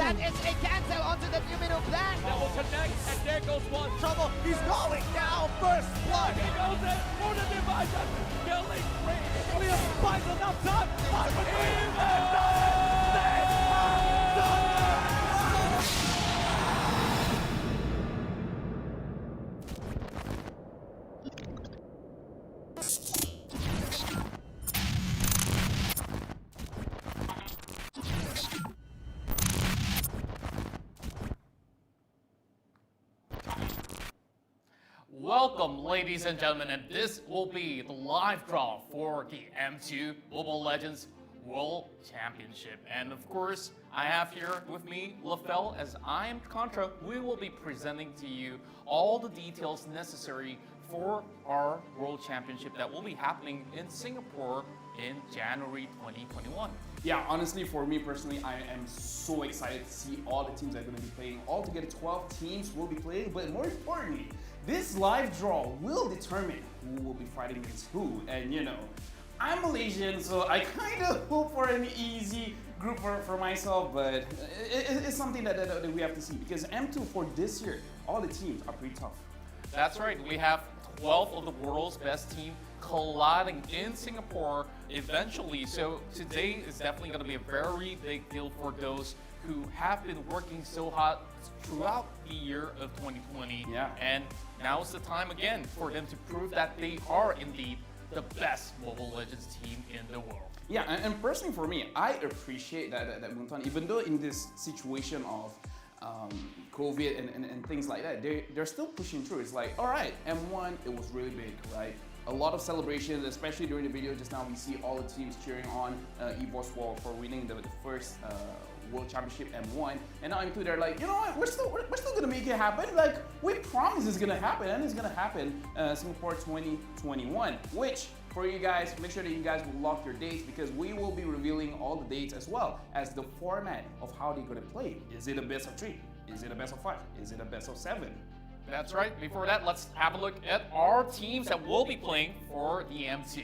That is a cancel onto the Numino plan. That will connect, and there goes one. Trouble. He's going down. First blood. He goes in for the division. Killing free. We have finds enough time. Welcome, ladies and gentlemen, and this will be the live draw for the M2 Mobile Legends World Championship. And of course, I have here with me Laphel. As I am Qontra, we will be presenting to you all the details necessary for our World Championship that will be happening in Singapore in January 2021. Yeah, honestly, for me personally, I am so excited to see all the teams that are going to be playing. Altogether, 12 teams will be playing, but more importantly, this live draw will determine who will be fighting against who. And you know, I'm Malaysian, so I kind of hope for an easy group for myself, but it's something that we have to see, because M2 for this year, all the teams are pretty tough. That's right, we have 12 of the world's best team colliding in Singapore eventually. So today is definitely going to be a very big deal for those who have been working so hard throughout the year of 2020. Yeah. And now is the time again for them to prove that they are indeed the best Mobile Legends team in the world. Yeah, and personally for me, I appreciate that Muntan, even though in this situation of COVID and things like that, they're still pushing through. It's like, all right, M1, it was really big, right? A lot of celebrations, especially during the video just now, we see all the teams cheering on EVOS for winning the first World Championship M1, and now M2, they're like, you know what, we're still gonna make it happen. Like, we promise it's gonna happen, and it's gonna happen Singapore 2021, which for you guys, make sure that you guys will lock your dates, because we will be revealing all the dates as well as the format of how they're gonna play. Is it a best of 3? Is it a best of 5? Is it a best of 7? That's right. Before that, let's have a look at our teams that will be playing for the M2.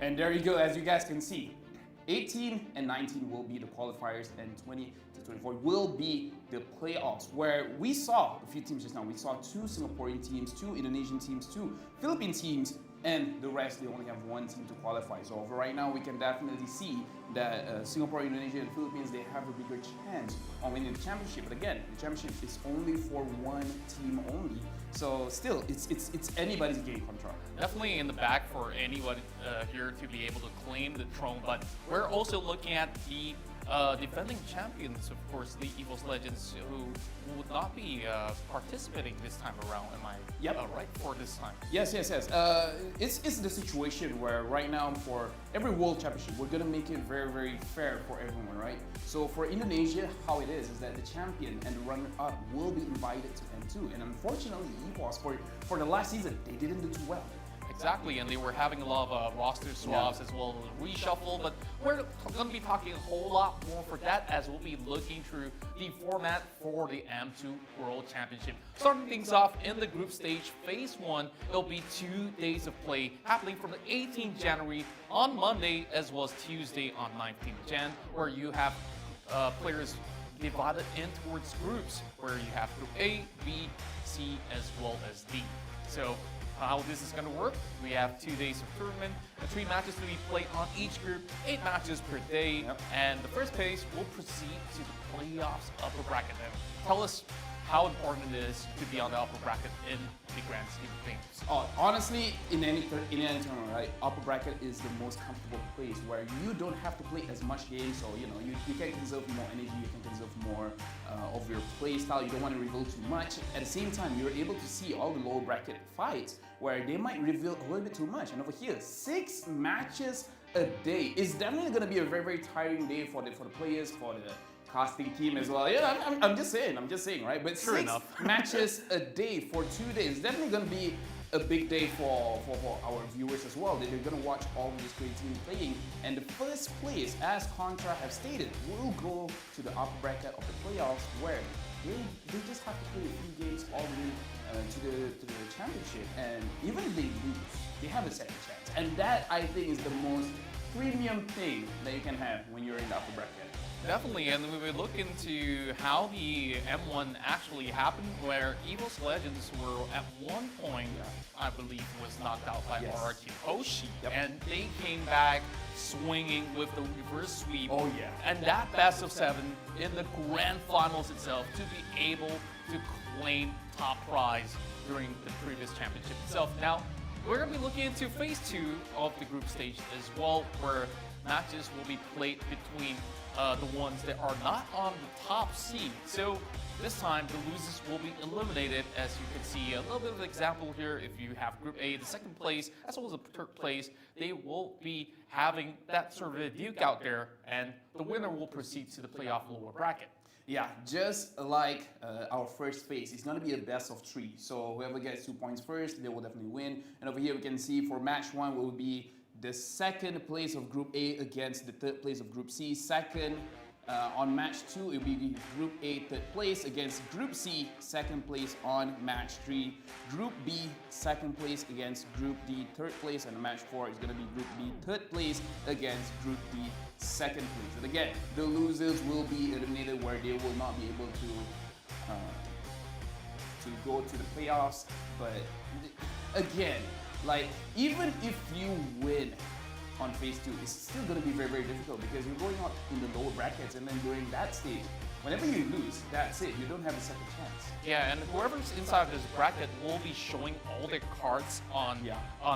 And there you go, as you guys can see, 18 and 19 will be the qualifiers, and 20 to 24 will be the playoffs, where we saw a few teams just now. We saw 2 Singaporean teams, 2 Indonesian teams, 2 Philippine teams, and the rest, they only have 1 team to qualify. So for right now, we can definitely see that Singapore, Indonesia, and Philippines, they have a bigger chance on winning the championship. But again, the championship is only for 1 team only. So still, it's anybody's game, Qontra. Definitely in the back for anyone here to be able to claim the throne, but we're also looking at the defending champions, of course, the EVOS Legends, who would not be participating this time around. Am I right for this time? Yes. It's the situation where right now for every World Championship, we're gonna make it very, very fair for everyone, right? So for Indonesia, how it is that the champion and the runner-up will be invited to M2, and unfortunately, EVOS for the last season, they didn't do too well. Exactly, and they were having a lot of roster swaps as well as reshuffle, but we're going to be talking a whole lot more for that as we'll be looking through the format for the M2 World Championship. Starting things off in the group stage, phase 1, it'll be 2 days of play happening from the 18th January on Monday as well as Tuesday on 19th Jan, where you have players divided in towards groups where you have Group A, B, C, as well as D. So how this is going to work, we have 2 days of tournament, 3 matches to be played on each group, 8 matches per day, and the first place will proceed to the playoffs upper bracket. And tell us how important it is to be on the upper bracket in the grand scheme of things. Oh, honestly, in any tournament, right, upper bracket is the most comfortable place where you don't have to play as much games, so you know you can conserve more energy, you can conserve more of your play style. You don't want to reveal too much. At the same time, you're able to see all the lower bracket fights where they might reveal a little bit too much. And over here, 6 matches a day is definitely going to be a very, very tiring day for the players, for the casting team as well. Yeah, I'm just saying, right? But Sure 6 enough. matches a day for 2 days is definitely going to be a big day for our viewers as well. They're going to watch all of these great teams playing. And the first place, as Qontra have stated, will go to the upper bracket of the playoffs where they just have to play a few games all the way to the championship. And even if they lose, they have a second chance. And that, I think, is the most premium thing that you can have when you're in the upper bracket. Definitely, and we will look into how the M1 actually happened, where Evil's Legends were at one point, I believe, was knocked out by Yes. RRQ Hoshi, Yep. and they came back swinging with the reverse sweep. Oh, yeah. And that best of 7 in the grand finals itself to be able to claim top prize during the previous championship itself. Now, we're going to be looking into phase 2 of the group stage as well, where matches will be played between the ones that are not on the top seed. So this time the losers will be eliminated. As you can see, a little bit of an example here. If you have Group A, the second place, as well as the third place, they will be having that sort of a duke out there, and the winner will proceed to the playoff lower bracket. Yeah, just like our first phase, it's going to be a best of 3. So whoever gets 2 points first, they will definitely win. And over here we can see for match 1 will be the second place of Group A against the third place of Group C. Second, on match 2, it will be Group A third place against Group C, second place on match 3. Group B, second place against Group D, third place. And match 4 is going to be Group B, third place against Group D, second place. And again, the losers will be eliminated where they will not be able to go to the playoffs. But again, like, even if you win on phase 2, it's still going to be very, very difficult because you're going out in the lower brackets, and then during that stage, whenever you lose, that's it. You don't have a second chance. Yeah, and whoever's inside this bracket will be showing all their cards on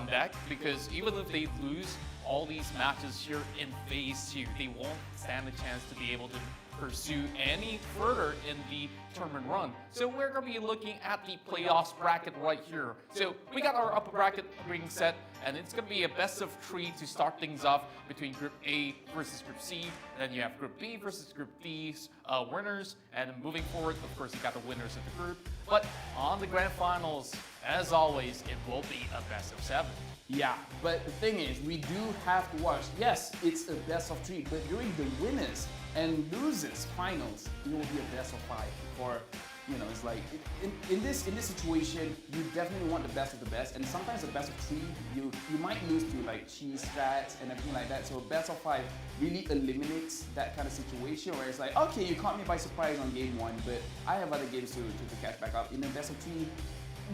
deck, because even if they lose all these matches here in phase 2, they won't stand a chance to be able to pursue any further in the tournament run. So we're going to be looking at the playoffs bracket right here. So we got our upper bracket being set, and it's going to be a best of 3 to start things off between Group A versus Group C. Then you have Group B versus Group D's winners, and moving forward, of course, you got the winners of the group. But on the grand finals, as always, it will be a best of 7. Yeah, but the thing is, we do have to watch. Yes, it's a best of 3, but during the winners and losers finals, it will be a best of 5. For, you know, it's like in this situation, you definitely want the best of the best. And sometimes a best of 3, you might lose to like cheese strats and everything like that. So a best of 5 really eliminates that kind of situation where it's like, okay, you caught me by surprise on game 1, but I have other games to catch back up. In a best of 3.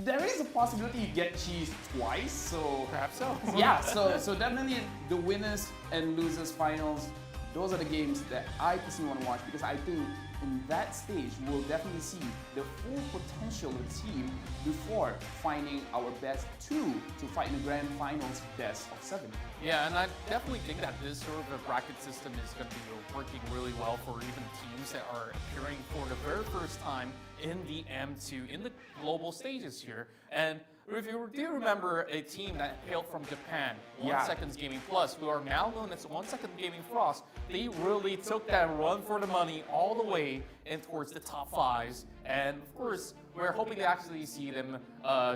There is a possibility you get cheese twice, so Perhaps so. yeah, so definitely the winners and losers finals, those are the games that I personally want to watch, because I think in that stage we'll definitely see the full potential of the team before finding our best 2 to fight in the grand finals best of 7. Yeah, and I definitely think that this sort of a bracket system is going to be working really well for even teams that are appearing for the very first time in the M2, in the global stages here. And if you do remember a team that hailed from Japan, 1 Seconds Gaming Plus, who are now known as 1 Second Gaming Frost, they really took that run for the money all the way in towards the top 5s. And of course, we're hoping to actually see them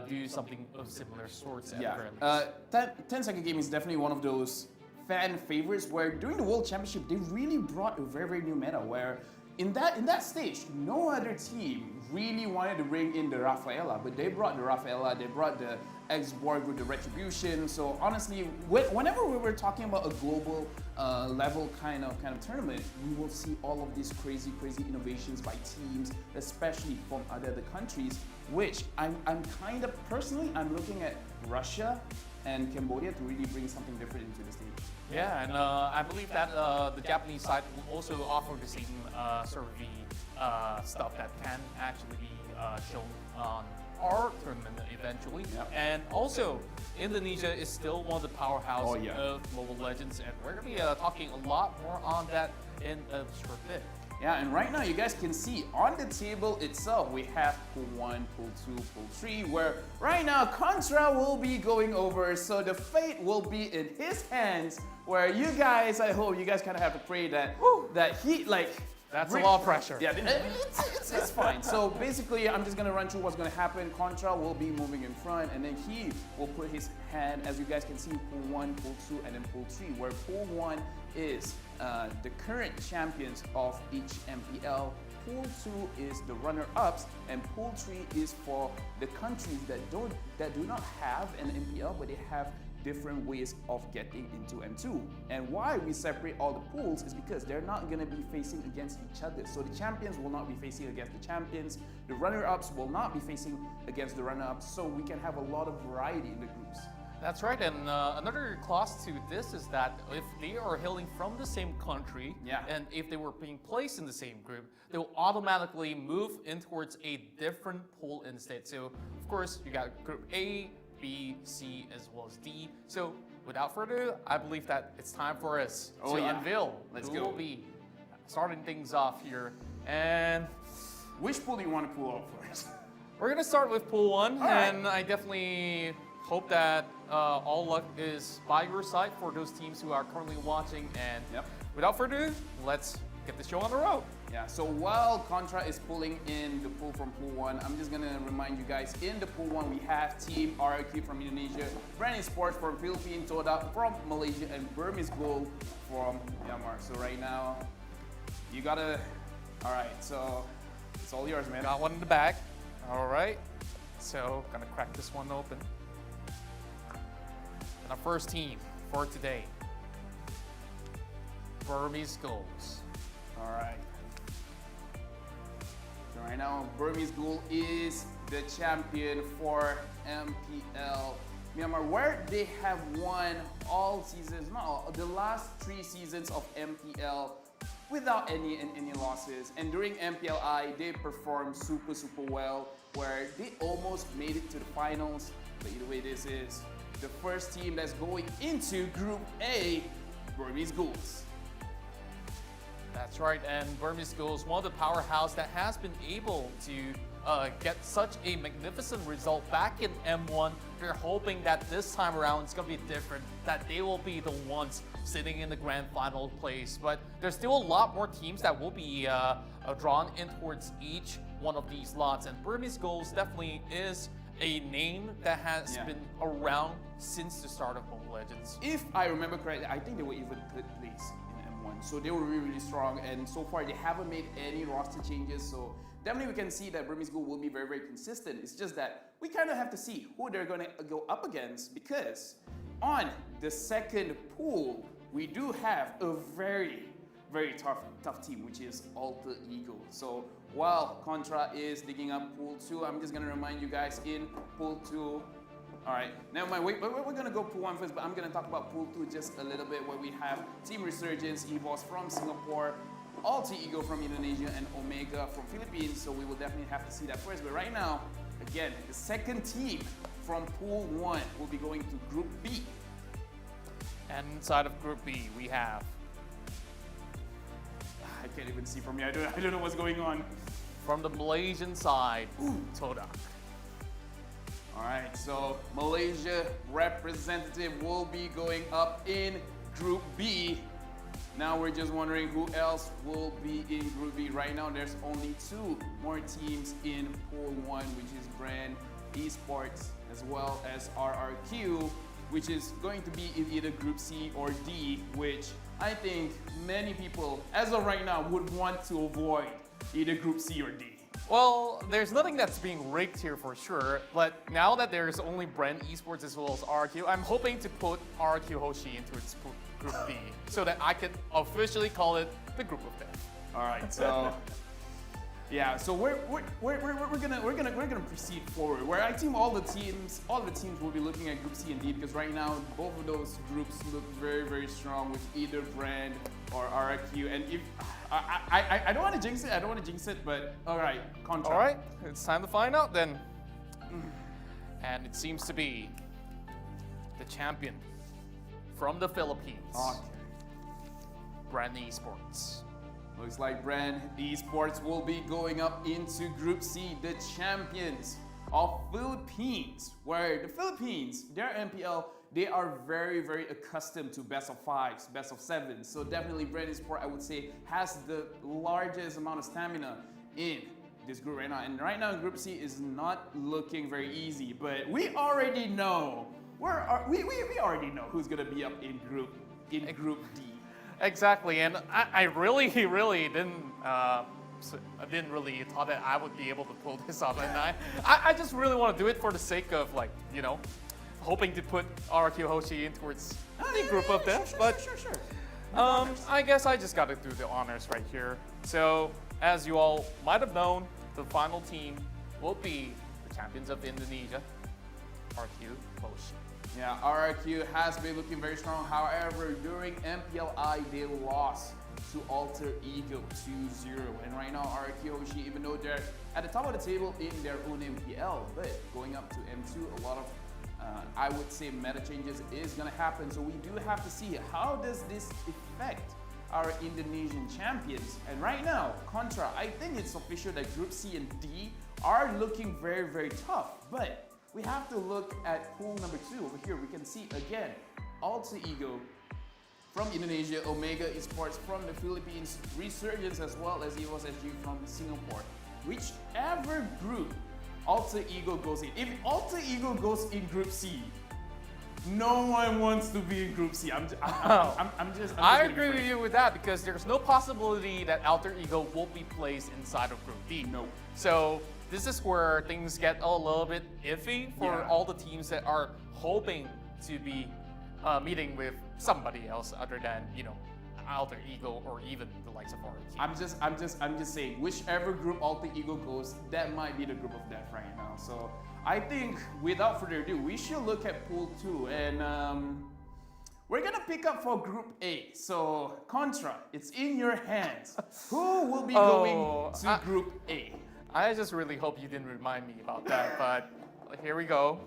do something of similar sorts at the very least. 10 Second Gaming is definitely one of those fan favorites where during the World Championship, they really brought a very, very new meta where in that stage, no other team really wanted to bring in the Rafaela, but they brought the Rafaela, they brought the X-Borg with the Retribution. So honestly, whenever we were talking about a global level kind of tournament, we will see all of these crazy innovations by teams, especially from other countries, which I'm kind of personally, I'm looking at Russia and Cambodia to really bring something different into the stage. Yeah, and I believe that the Japanese side will also offer the same sort of stuff that can actually be shown on our tournament eventually. Yep. And also, Indonesia is still one of the powerhouses of Mobile Legends, and we're going to be talking a lot more on that in a short bit. Yeah, and right now you guys can see on the table itself, we have pool 1, pool 2, pool 3, where right now Qontra will be going over, so the fate will be in his hands, where you guys, I hope you guys kind of have to pray that, that he, like... That's a lot of pressure. Yeah, it's fine. So basically, I'm just going to run through what's going to happen. Qontra will be moving in front, and then he will put his hand, as you guys can see, pool 1, pool 2, and then pool 3, where pool 1 is the current champions of each MPL. Pool 2 is the runner-ups, and Pool 3 is for the countries that do not have an MPL, but they have different ways of getting into M2. And why we separate all the pools is because they're not going to be facing against each other. So the champions will not be facing against the champions, the runner-ups will not be facing against the runner-ups, so we can have a lot of variety in the groups. That's right, and another clause to this is that if they are hailing from the same country, and if they were being placed in the same group, they will automatically move in towards a different pool instead. So, of course, you got Group A, B, C, as well as D. So, without further ado, I believe that it's time for us to unveil who will be starting things off here. And which pool do you want to pull out first? We're gonna start with pool 1, and I definitely hope that all luck is by your side for those teams who are currently watching. And without further ado, let's get the show on the road. Yeah, so while Qontra is pulling in the pool from pool 1, I'm just gonna remind you guys, in the pool 1 we have Team RRQ from Indonesia, Brandon Sports from Philippines, Toda from Malaysia, and Burmese Gold from Myanmar. So right now, you gotta, all right, so it's all yours, man. Got one in the bag. All right, so gonna crack this one open. And our first team for today, Burmese Golds. All right. So right now, Burmese Gold is the champion for MPL Myanmar, where they have won all seasons, not all, the last 3 seasons of MPL without any losses. And during MPLI, they performed super well, where they almost made it to the finals. But either way, this is the first team that's going into Group A, Burmese Golds. That's right, and Burmese Gold is one of the powerhouse that has been able to get such a magnificent result back in M1. They're hoping that this time around it's going to be different, that they will be the ones sitting in the grand final place. But there's still a lot more teams that will be drawn in towards each one of these lots, and Burmese Gold definitely is a name that has been around since the start of Mobile Legends. If I remember correctly, I think they were even third place in M1. So they were really strong, and so far they haven't made any roster changes. So definitely we can see that Burmese Gold will be very consistent. It's just that we kind of have to see who they're going to go up against, because on the second pool, we do have a very tough team, which is Alter Ego. So while Qontra is digging up pool 2, I'm just gonna remind you guys in pool 2. All right, never mind, we're gonna go pool 1 first, but I'm gonna talk about pool 2 just a little bit, where we have Team Resurgence, EVOS from Singapore, Alter Ego from Indonesia, and Omega from Philippines. So we will definitely have to see that first. But right now, again, the second team from pool 1 will be going to Group B. And inside of Group B, we have... I can't even see from here. I don't know what's going on. From the Malaysian side, Toda. All right, so Malaysia representative will be going up in Group B. Now we're just wondering who else will be in Group B. Right now, there's only 2 more teams in Pool 1, which is Brand Esports as well as RRQ. which is going to be in either Group C or D, which I think many people, as of right now, would want to avoid either Group C or D. Well, there's nothing that's being rigged here for sure, but now that there's only Brand Esports as well as RQ, I'm hoping to put RQ Hoshi into its Group D so that I could officially call it the Group of Death. All right, so yeah, so we're gonna proceed forward. Where I think all the teams will be looking at Group C and D because right now both of those groups look very strong with either Brand or RQ. And if I don't want to jinx it, but all right, Qontra. All right, it's time to find out then. And it seems to be the champion from the Philippines, Okay. Brand Esports. Looks like Brand Esports will be going up into Group C, the champions of Philippines, where the Philippines, their MPL, they are very accustomed to best of 5s, best of 7s. So definitely Brand Esports, I would say, has the largest amount of stamina in this group right now. And right now Group C is not looking very easy, but we already know, we already know who's gonna be up in Group D. Exactly, and I really didn't really thought that I would be able to pull this off, and I just really want to do it for the sake of, like, you know, hoping to put RQ Hoshi in towards the Group of Death. Sure. I guess I just got to do the honors right here. So, as you all might have known, the final team will be the champions of Indonesia, RQ Hoshi. Yeah, RRQ has been looking very strong. However, during MPLI, they lost to Alter Ego 2-0. And right now, RRQ Hoshi, even though they're at the top of the table in their own MPL, but going up to M2, a lot of, I would say, meta changes is going to happen. So we do have to see how does this affect our Indonesian champions. And right now, Qontra, I think it's official that Group C and D are looking very tough. But we have to look at pool number 2 over here. We can see again, Alter Ego from Indonesia, Omega Esports from the Philippines, Resurgence as well as EVOS SG from Singapore. Whichever group Alter Ego goes in, if Alter Ego goes in Group C, no one wants to be in Group C. I agree with you with that because there's no possibility that Alter Ego will be placed inside of Group D. No. So this is where things get a little bit iffy for all the teams that are hoping to be meeting with somebody else other than, you know, Alter Ego or even the likes of RQ. I'm just saying, whichever group Alter Ego goes, that might be the Group of Death right now. So I think without further ado, we should look at pool 2 and we're gonna pick up for Group A. So Qontra, it's in your hands. Who will be going to Group A? I just really hope you didn't remind me about that, but here we go.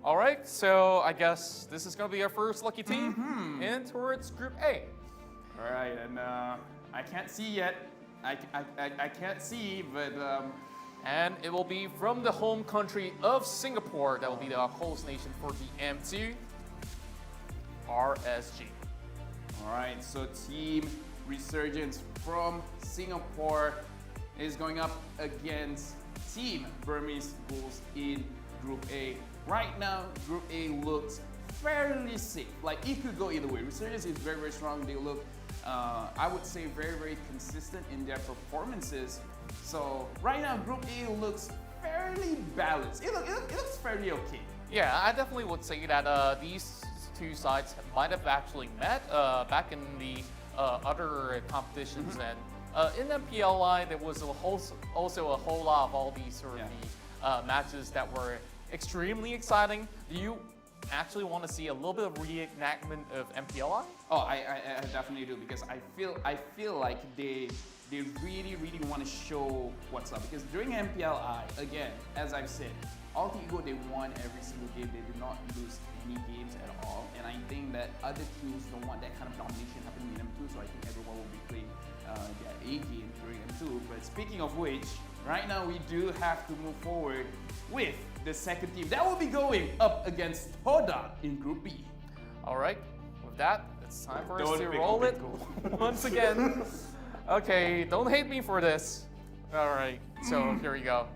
All right, so I guess this is gonna be our first lucky team in towards Group A. All right, and I can't see yet. I can't see, but and it will be from the home country of Singapore. That will be the host nation for the M2, RSG. All right, so Team Resurgence from Singapore is going up against Team Burmese Bulls in Group A. Right now, Group A looks fairly safe. Like, it could go either way. Resurgence is very strong. They look, I would say, very consistent in their performances. So right now, Group A looks fairly balanced. It looks fairly okay. Yeah, I definitely would say that these two sides might have actually met back in the other competitions, and in MPLI there was also a whole lot of all these sort of the matches that were extremely exciting. Do you actually want to see a little bit of reenactment of MPLI? Oh, I definitely do, because I feel like they really want to show what's up. Because during MPLI, again, as I've said, Alter Ego, they won every single game. They did not lose any games at all. And I think that other teams don't want that kind of domination happening in M2. So I think everyone will be playing their A game during M2. But speaking of which, right now we do have to move forward with the second team that will be going up against Hoda in Group B. All right, with that, it's time for us to roll it once again. Okay, don't hate me for this. All right, so here we go.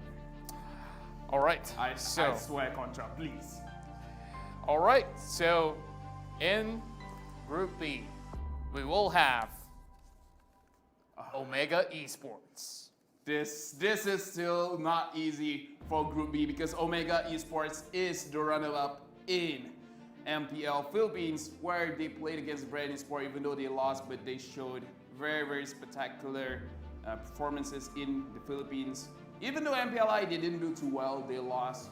All right, I swear, Qontra, please. All right, so in Group B, we will have Omega Esports. This is still not easy for Group B because Omega Esports is the runner-up in MPL Philippines, where they played against Brand Esport, even though they lost, but they showed very spectacular performances in the Philippines. Even though MPLI they didn't do too well, they lost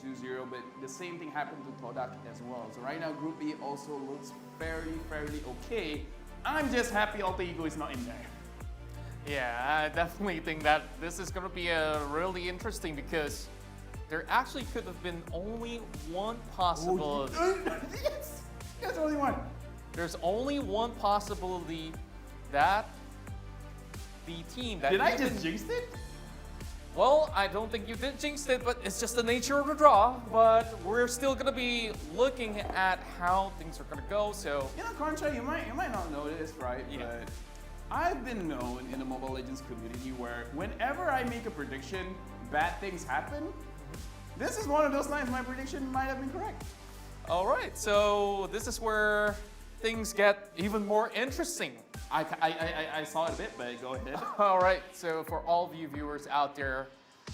2-0, but the same thing happened to Todak as well. So right now Group B also looks fairly okay. I'm just happy Alter Ego is not in there. Yeah, I definitely think that this is going to be really interesting because there actually could have been only one possibility. Yes! There's only one. There's only one possibility that the team that Did I just jinx it? Well, I don't think you did jinx it, but it's just the nature of the draw. But we're still gonna be looking at how things are gonna go. So you know, Qontra, you might not know this, right? Yeah. But I've been known in the Mobile Legends community where whenever I make a prediction, bad things happen. This is one of those times my prediction might have been correct. all right, so this is where things get even more interesting. I saw it a bit, but go ahead. All right, so for all of you viewers out there,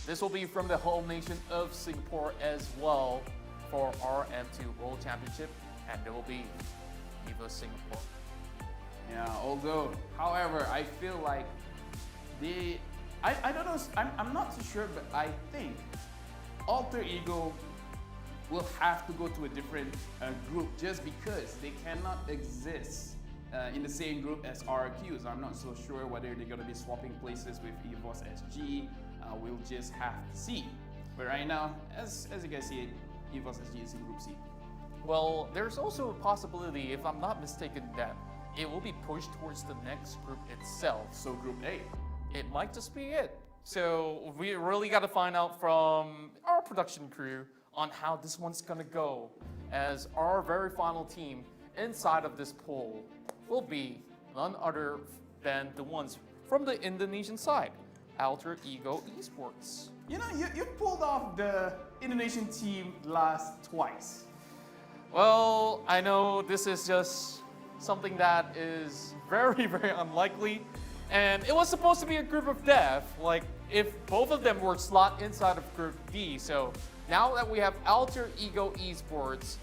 this will be from the home nation of Singapore as well for our M2 World Championship, and there will be EVO Singapore. Yeah, although, however, I feel like I don't know, I'm not too sure, but I think Alter Ego will have to go to a different group just because they cannot exist in the same group as RQs. I'm not so sure whether they're going to be swapping places with EVOS SG. We'll just have to see. But right now, as you guys see it, EVOS SG is in Group C. Well, there's also a possibility, if I'm not mistaken, that it will be pushed towards the next group itself. So Group A. It might just be it. So we really got to find out from our production crew on how this one's gonna go, as our very final team inside of this poll will be none other than the ones from the Indonesian side, Alter Ego Esports. You know, you pulled off the Indonesian team last twice. Well, I know this is just something that is very unlikely, and it was supposed to be a group of death, like if both of them were slot inside of Group D. So now that we have Alter Ego Esports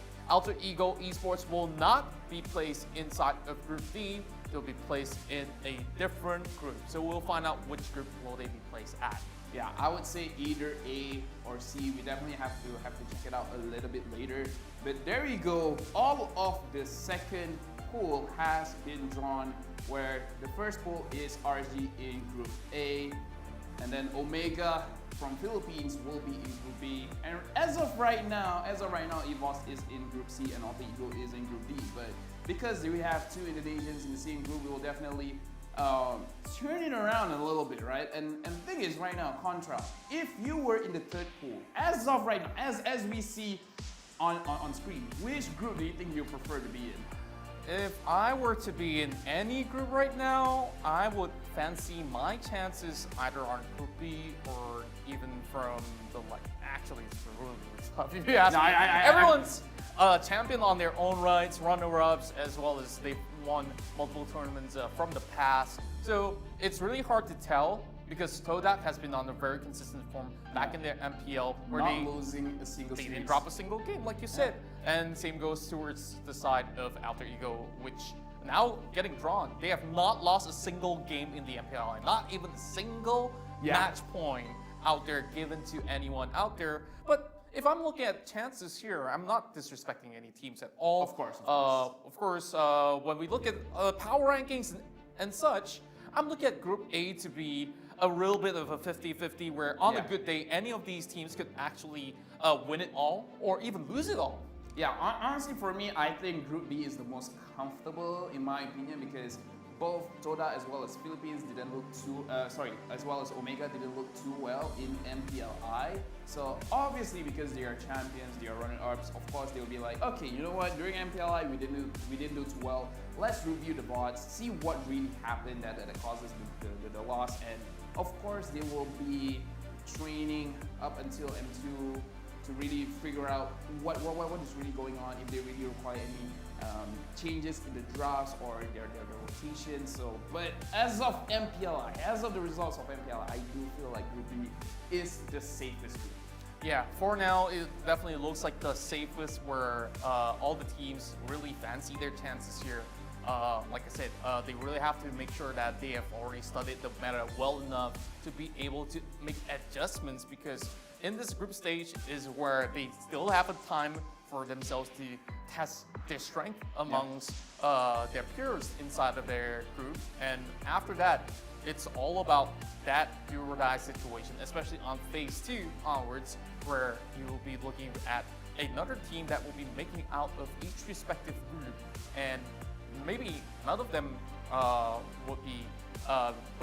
will not be placed inside of Group D. They'll be placed in a different group. So we'll find out which group will they be placed at. Yeah, I would say either A or C. We definitely have to check it out a little bit later. But there you go. All of the second pool has been drawn, where the first pool is RG in Group A, and then Omega from Philippines will be in Group B. And as of right now, EVOS is in Group C and Alter Ego is in Group D. But because we have two Indonesians in the same group, we will definitely turn it around a little bit, right? And the thing is, right now, Qontra, if you were in the third pool, as of right now, as we see on screen, which group do you think you prefer to be in? If I were to be in any group right now, I would fancy my chances either on Group B or even from the, actually it's really tough. If you ask me, everyone's champion on their own rights, runner-ups, as well as they've won multiple tournaments from the past. So it's really hard to tell because Todak has been on a very consistent form back in their MPL where Not losing a single they series. didn't drop a single game, like you said. And same goes towards the side of Alter Ego, which now getting drawn. They have not lost a single game in the MPL, not even a single match point out there given to anyone out there. But if I'm looking at chances here, I'm not disrespecting any teams at all. Of course. Of course, when we look at power rankings and such, I'm looking at Group A to be a real bit of a 50-50, where on a good day, any of these teams could actually win it all or even lose it all. Yeah, honestly for me, I think Group B is the most comfortable in my opinion because both Toda as well as Philippines didn't look too, as well as Omega didn't look too well in MPLI. So obviously because they are champions, they are runner-ups, of course they will be like, okay, you know what, during MPLI we didn't do too well. Let's review the VODs, see what really happened that causes the loss, and of course they will be training up until M2 to really figure out what is really going on, if they really require any changes in the drafts or their rotation. So, but as of MPLI, as of the results of MPLI, I do feel like Group B is the safest group. Yeah, for now, it definitely looks like the safest where all the teams really fancy their chances here. Like I said, they really have to make sure that they have already studied the meta well enough to be able to make adjustments, because in this group stage is where they still have a time for themselves to test their strength amongst their peers inside of their group. And after that, it's all about that do or die situation, especially on phase 2 onwards, where you will be looking at another team that will be making out of each respective group, and maybe none of them would be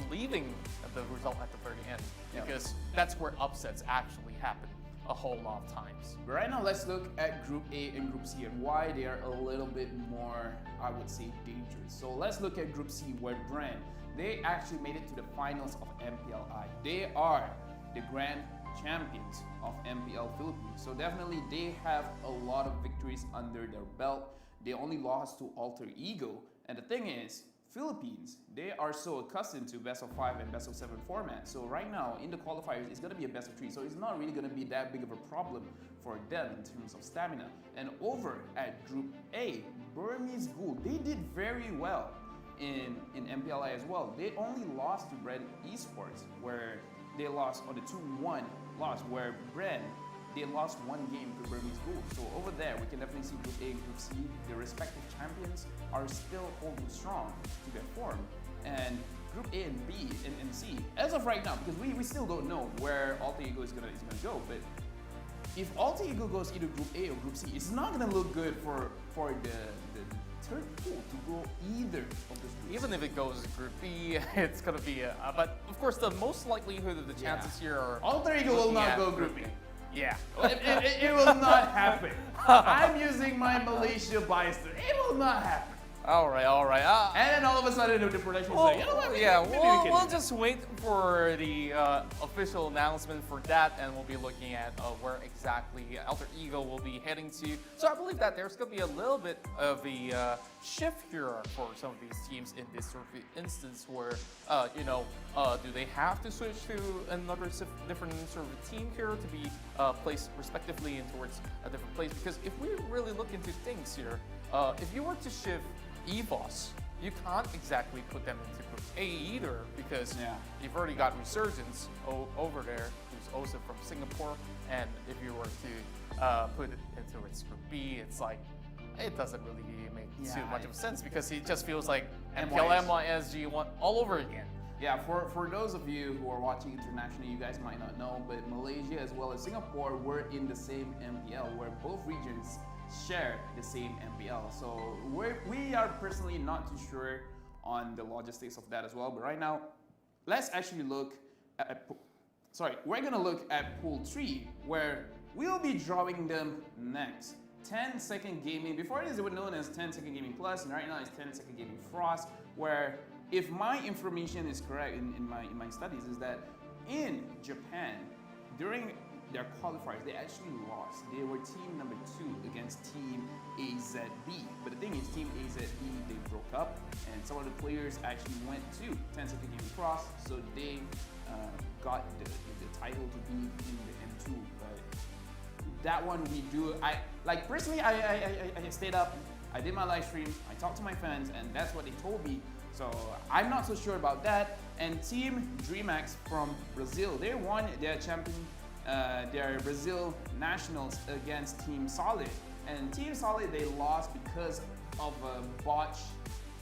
believing the result at the very end, because that's where upsets actually happen a whole lot of times. But right now, let's look at Group A and Group C and why they are a little bit more, I would say, dangerous. So let's look at Group C, where Brand, they actually made it to the finals of MPLI. They are the grand champions of MPL Philippines. So definitely they have a lot of victories under their belt. They only lost to Alter Ego. And the thing is, Philippines, they are so accustomed to best of 5 and best of 7 format. So right now in the qualifiers, it's gonna be a best of 3. So it's not really gonna be that big of a problem for them in terms of stamina. And over at Group A, Burmese Ghoul, they did very well in MPLI as well. They only lost to Brand Esports, where they lost on the 2-1 loss, where Brand, they lost 1 game to Burmese Ghoul. So over there, we can definitely see Group A and Group C, the respective champions are still holding strong to their form. And Group A and B and C, as of right now, because we still don't know where Alter Ego is gonna go, but if Alter Ego goes either Group A or Group C, it's not gonna look good for the third pool to go either of those groups. Even if it goes Group B, it's gonna be but of course the most likelihood of the chances here are Alter Ego will not go Group B. Yeah. It will not happen. I'm using my Malaysia bias. It will not happen. All right. And then all of a sudden the production is like, you know what? We'll just wait for the official announcement for that, and we'll be looking at where exactly Alter Ego will be heading to. So I believe that there's going to be a little bit of a shift here for some of these teams in this sort of instance where, do they have to switch to another different sort of team here to be placed respectively in towards a different place? Because if we really look into things here, if you were to shift EVOS, you can't exactly put them into Group A either, because you've already got Resurgence over there, who's also from Singapore, and if you were to put it into its Group B, it's like, it doesn't really make too much of sense, because it just feels like MPL MYSG all over again. Yeah, for those of you who are watching internationally, you guys might not know, but Malaysia as well as Singapore were in the same MPL, where both regions share the same MPL. So we are personally not too sure on the logistics of that as well. But right now, let's actually look at, we're gonna look at Pool 3, where we'll be drawing them next. 10-second gaming, before this it was known as 10-second gaming plus, and right now it's 10-second gaming frost, where if my information is correct in my studies, is that in Japan, during their qualifiers, they actually lost. They were team number 2 against team AZB. But the thing is, team AZB, they broke up, and some of the players actually went to 10-second gaming frost, so they got the title to be in the M2. But that one we do, personally, I stayed up, I did my live stream, I talked to my fans, and that's what they told me. So I'm not so sure about that. And Team DreamX from Brazil, they won their their Brazil Nationals against Team Solid. And Team Solid, they lost because of a botch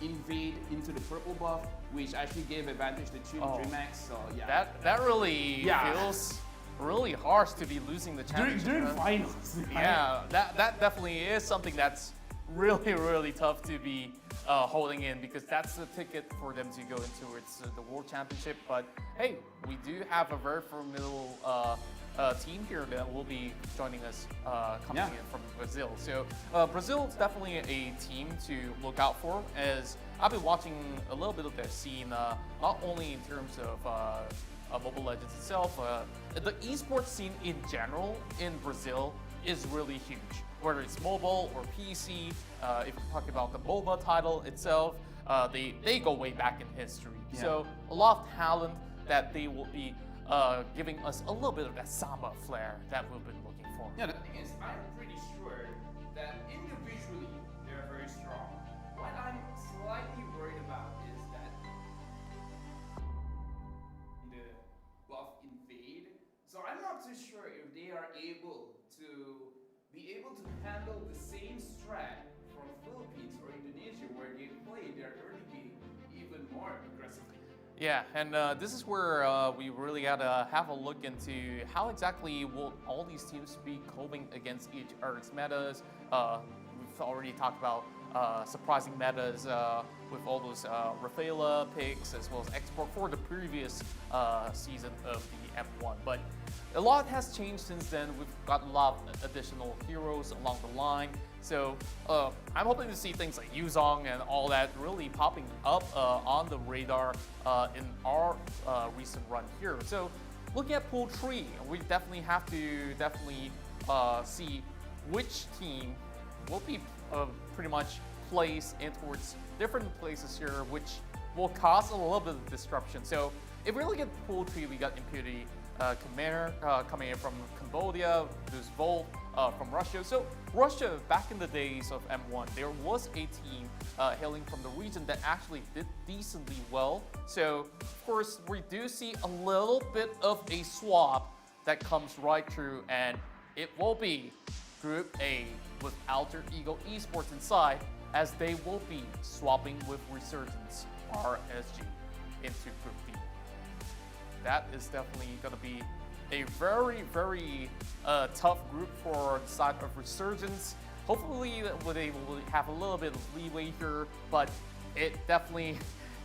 invade into the purple buff, which actually gave advantage to Team DreamX. So yeah. That really feels really harsh to be losing the championship. During finals. Yeah, that definitely is something that's really tough to be holding in, because that's the ticket for them to go into the World Championship. But hey, we do have a very formidable team here that will be joining us coming Yeah. in from Brazil. So Brazil is definitely a team to look out for, as I've been watching a little bit of their scene, not only in terms of Mobile Legends itself, the esports scene in general in Brazil is really huge. Whether it's mobile or PC, if you talk about the MOBA title itself, they go way back in history. Yeah. So a lot of talent that they will be giving us a little bit of that samba flair that we've been looking for. Yeah, the thing is, I'm pretty sure that individually they're very strong. What I'm slightly worried about is that the buff invade. So I'm not too sure if they are able to handle the same strat from Philippines or Indonesia where they play their early game even more aggressively. Yeah, and this is where we really gotta have a look into how exactly will all these teams be coping against each other's metas. We've already talked about surprising metas with all those Rafaela picks as well as export for the previous season of the M1. But a lot has changed since then. We've got a lot of additional heroes along the line. So I'm hoping to see things like Yuzong and all that really popping up on the radar in our recent run here. So looking at Pool 3, we definitely have to see which team will be pretty much placed in towards different places here, which will cause a little bit of disruption. So if we look at Pool 3, we got Impunity, Khmer coming in from Cambodia, there's Volt from Russia. So Russia, back in the days of M1, there was a team hailing from the region that actually did decently well. So of course, we do see a little bit of a swap that comes right through, and it will be Group A with Alter Ego Esports inside, as they will be swapping with Resurgence RSG into Group B. That is definitely going to be a very, very tough group for the side of Resurgence. Hopefully they will have a little bit of leeway here, but it definitely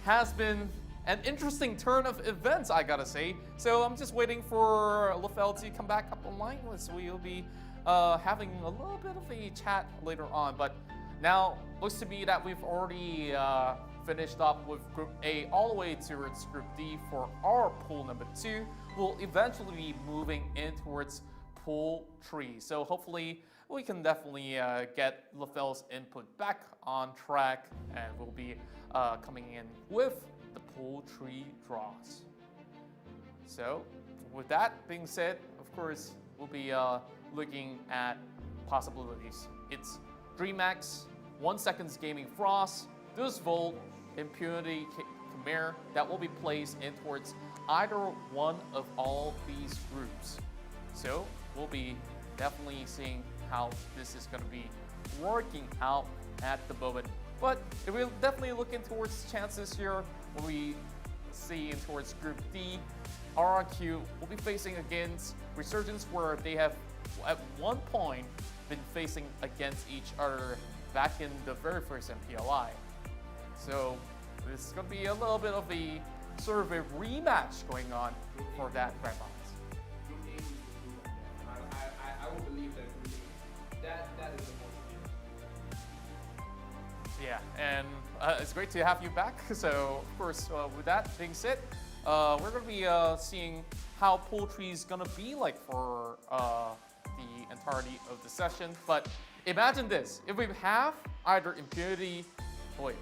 has been an interesting turn of events, I gotta say. So I'm just waiting for Laphel to come back up online, so we'll be having a little bit of a chat later on. But now looks to me that we've already finished up with Group A all the way towards Group D for our pool number 2. We'll eventually be moving in towards Pool 3. So hopefully we can definitely get Laphel's input back on track, and we'll be coming in with the Pool 3 draws. So with that being said, of course, we'll be looking at possibilities. It's DreamX, 1 Seconds Gaming Frost, Deuce Volt, Impunity Khmer that will be placed in towards either one of all these groups. So we'll be definitely seeing how this is going to be working out at the moment. But if we're definitely looking towards chances here, when we see in towards Group D, RRQ will be facing against Resurgence, where they have at one point been facing against each other back in the very first MPLI. So this is going to be a little bit of a sort of a rematch going on for that grand finals. Group A is the group of death. I will believe that Group A, that is the most. Yeah, and it's great to have you back. So of course, with that being said, we're going to be seeing how Pool 3 is going to be like for the entirety of the session. But imagine this: if we have either Impunity, wait,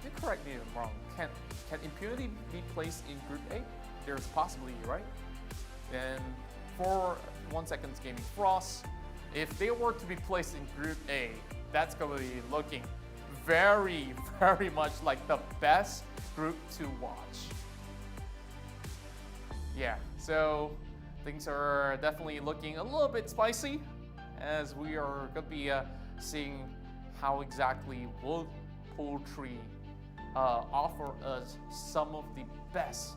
you correct me if I'm wrong. Can Impunity be placed in Group A? There's a possibility, right? Then for 1 Seconds Gaming Frost, if they were to be placed in Group A, that's going to be looking very, very much like the best group to watch. Yeah, so things are definitely looking a little bit spicy, as we are going to be seeing how exactly will Pool 3 offer us some of the best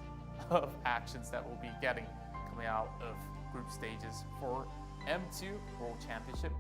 of actions that we'll be getting coming out of group stages for M2 World Championship.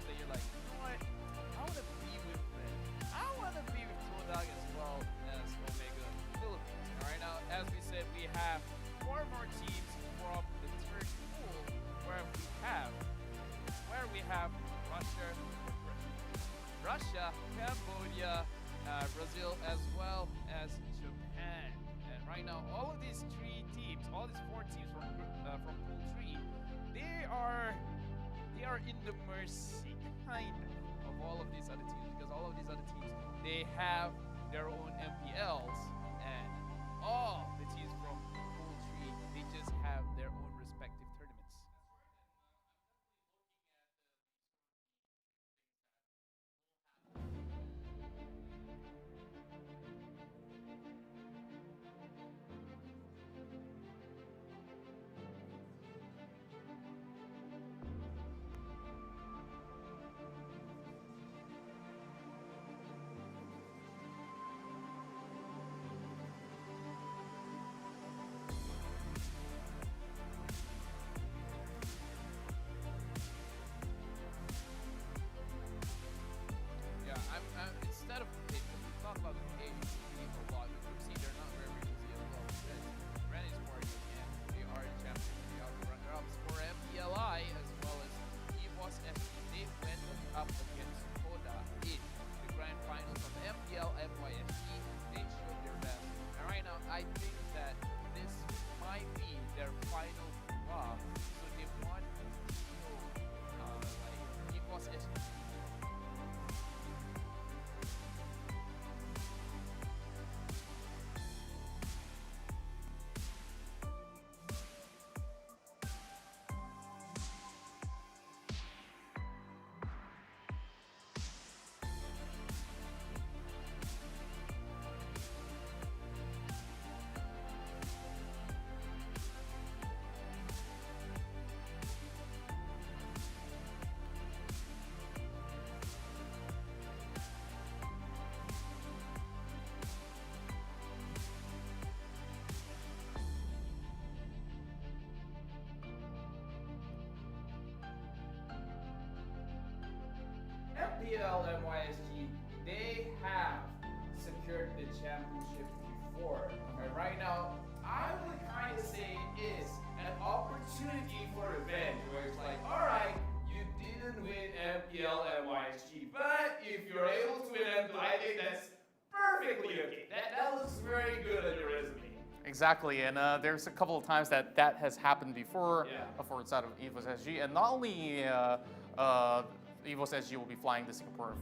that you're like, you know what? I want to be with Red. I want to be with Todog as well as Omega Philippines. And right now, as we said, we have 4 more teams from the third pool where we have Russia, Cambodia, Brazil, as well as Japan. And right now, all of these 3 teams, all these 4 teams from Pool 3, they are in the mercy, kind of all of these other teams, because all of these other teams, they have their own MPLs, and all the teams from Pool 3, they just have their own respective tournaments. Yeah, instead of we talk about the A, B a lot. The Group C, they're not very easy as well. Ren is more again. They are the champions. They are the runner-ups for MPLI as well as EVOS SC. They went up against Koda in the grand finals of MPL MYSC. They showed their best. And right now, I think that this might be their final draw. So they want to show like EVOS SC. MPL MYSG, they have secured the championship before. And right now, I would kind of say it is an opportunity for revenge, where it's like, alright, you didn't win MPL MYSG, but if you're able to win MPL, I think that's perfectly okay. That looks very good on your resume. Exactly, and there's a couple of times that has happened before for inside of EVOS SG, and not only EVOS SG will be flying the Singapore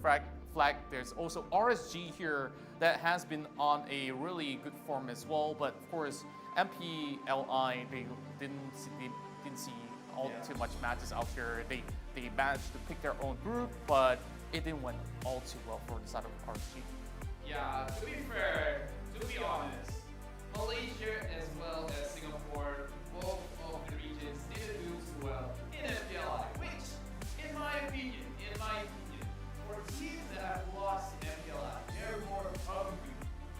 flag. There's also RSG here that has been on a really good form as well. But of course, MPLI they didn't see all too much matches out here. They managed to pick their own group, but it didn't went all too well for the side of RSG. Yeah, to be fair, to be honest, Malaysia as well as Singapore, both of the regions didn't do too well in MPLI, which, in my opinion, for teams that have lost in MPLI, they're more hungry.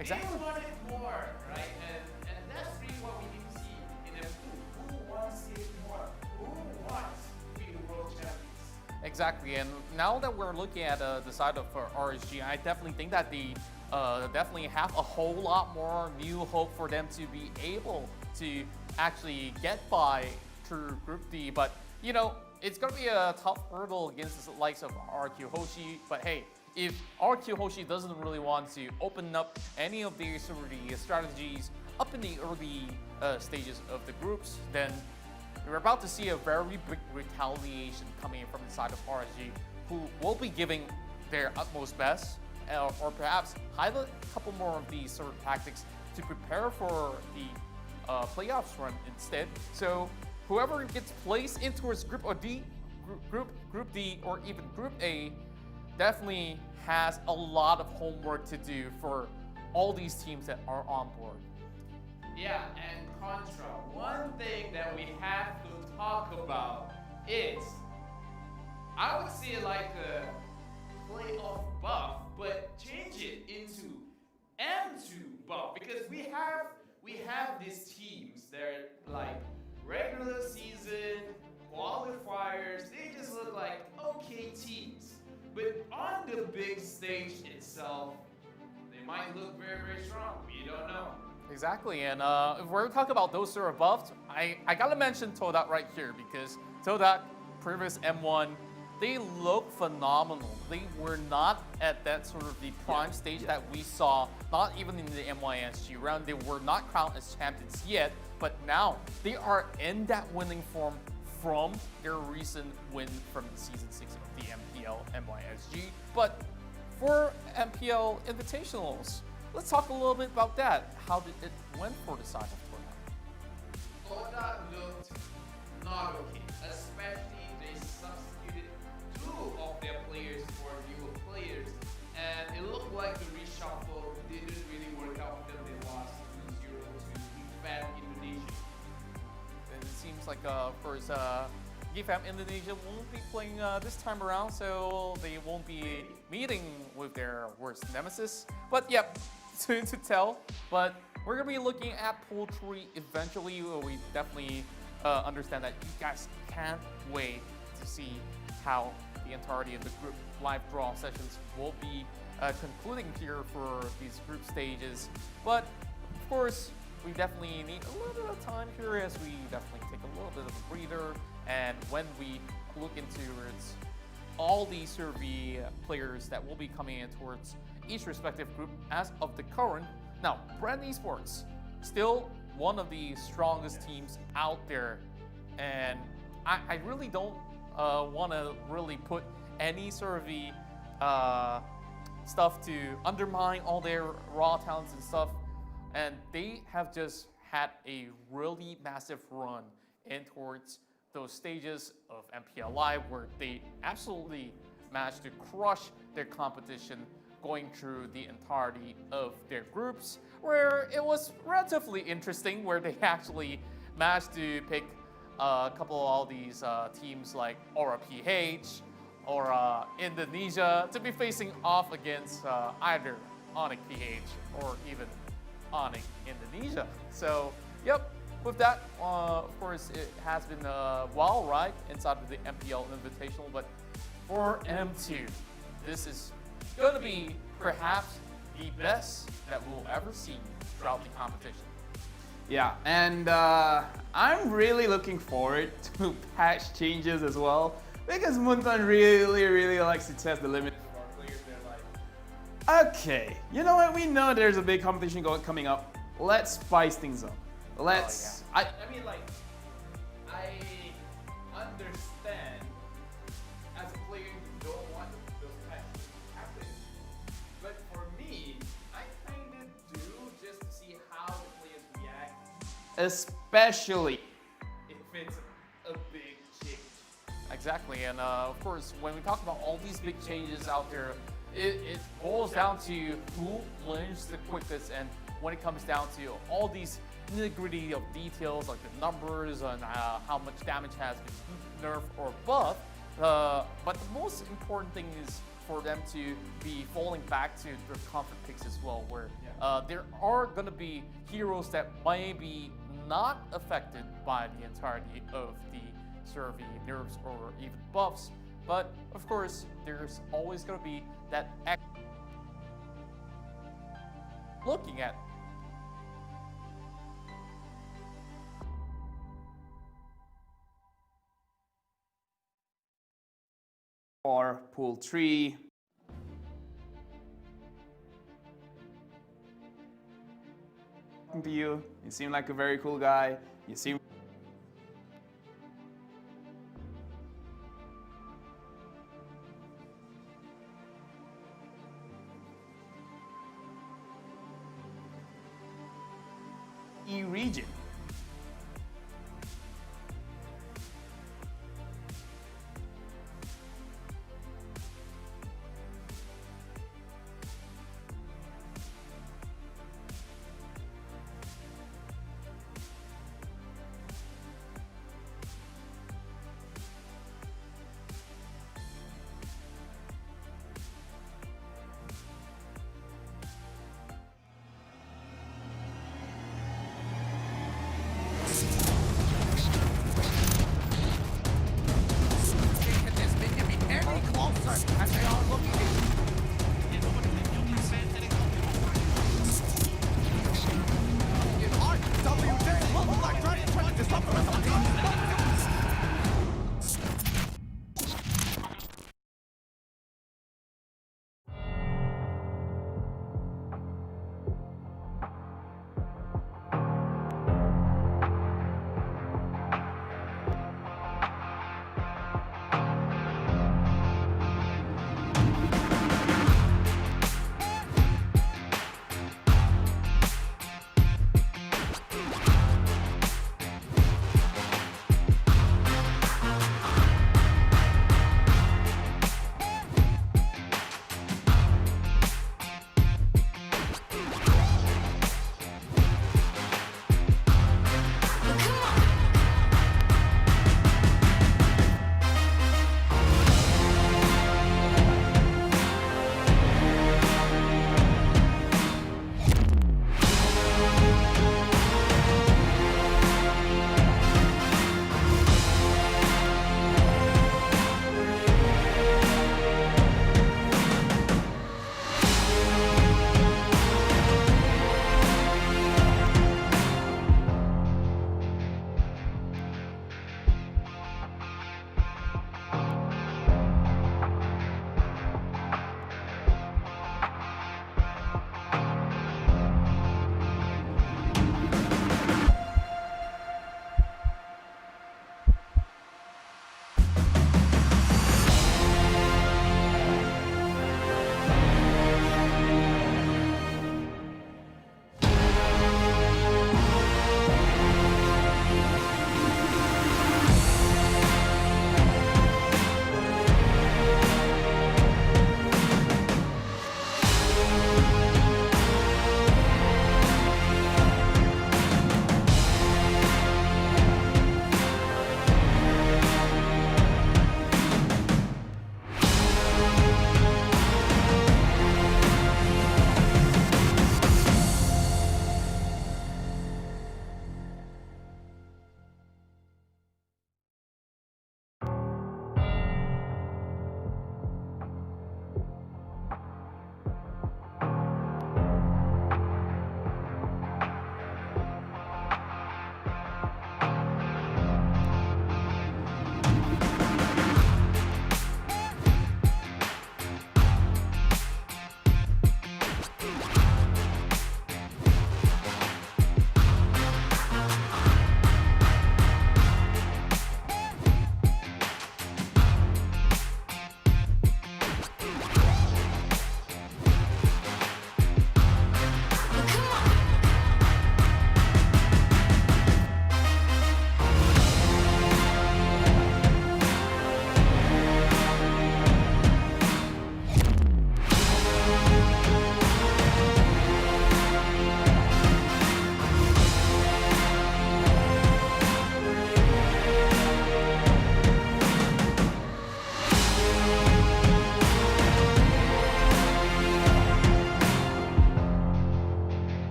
Exactly. They want it more, right? And that's really what we need to see in M2. Who wants it more? Who wants to be the world champions? Exactly, and now that we're looking at the side of RSG, I definitely think that they definitely have a whole lot more new hope for them to be able to actually get by through Group D. But you know, it's gonna be a tough hurdle against the likes of RQ Hoshi. But hey, if RQ Hoshi doesn't really want to open up any of these sort of the strategies up in the early stages of the groups, then we're about to see a very big retaliation coming in from the side of RSG, who will be giving their utmost best, or perhaps highlight a couple more of these sort of tactics to prepare for the playoffs run instead. So whoever gets placed into Group D, Group D, or even Group A, definitely has a lot of homework to do for all these teams that are on board. Yeah, and Qontra, one thing that we have to talk about is, I would say like a playoff buff, but change it into M2 buff, because we have these teams. They're like regular season, qualifiers, they just look like okay teams. But on the big stage itself, they might look very, very strong. We don't know. Exactly, and if we're talking about those who are above, I gotta mention Todak right here because Todak, previous M1, they look phenomenal. They were not at that sort of the prime stage that we saw, not even in the MYSG round. They were not crowned as champions yet, but now they are in that winning form from their recent win from season 6 of the MPL MYSG. But for MPL Invitationals, let's talk a little bit about that. How did it went for the side of Todak? Todak looked not okay, especially they substituted 2 of their players for newer players, and it looked like the reshuffle didn't really work out for them. They lost 2-0 to GFAM Indonesia. And it seems like, of course, GFAM Indonesia won't be playing this time around, so they won't be meeting with their worst nemesis. But yep, soon to tell. But we're gonna be looking at Pool 3 eventually. We definitely understand that you guys can't wait to see how the entirety of the group live draw sessions will be concluding here for these group stages. But of course, we definitely need a little bit of time here as we definitely take a little bit of a breather. And when we look into all these survey players that will be coming in towards each respective group as of the current. Now, Brand Esports, still one of the strongest teams out there. And I really don't want to really put any survey stuff to undermine all their raw talents and stuff. And they have just had a really massive run in towards those stages of MPL Live where they absolutely managed to crush their competition going through the entirety of their groups, where it was relatively interesting, where they actually managed to pick a couple of all these teams like Aura PH or Indonesia to be facing off against either Onyx PH or even Onyx Indonesia. So, yep. With that, of course, it has been a wild ride inside of the MPL Invitational, but for M2, this is going to be perhaps the best that we'll ever see throughout the competition. Yeah, and I'm really looking forward to patch changes as well, because Muntan really likes to test the limits of our players. They're like, okay, you know what? We know there's a big competition coming up. Let's spice things up. Let's. Oh, yeah. I mean, like, I understand as a player you don't want those patches to happen, but for me, I kind of do just to see how the players react, especially if it's a big change. Exactly, and of course, when we talk about all these big changes out there, it boils down to who learns the quickest, and when it comes down to all these nitty-gritty of details like the numbers and how much damage has been nerfed or buffed. But the most important thing is for them to be falling back to their comfort picks as well, where there are going to be heroes that may be not affected by the entirety of the survey nerfs or even buffs. But of course, there's always going to be that looking at or Pool 3. Talking to you seem like a very cool guy. You seem region.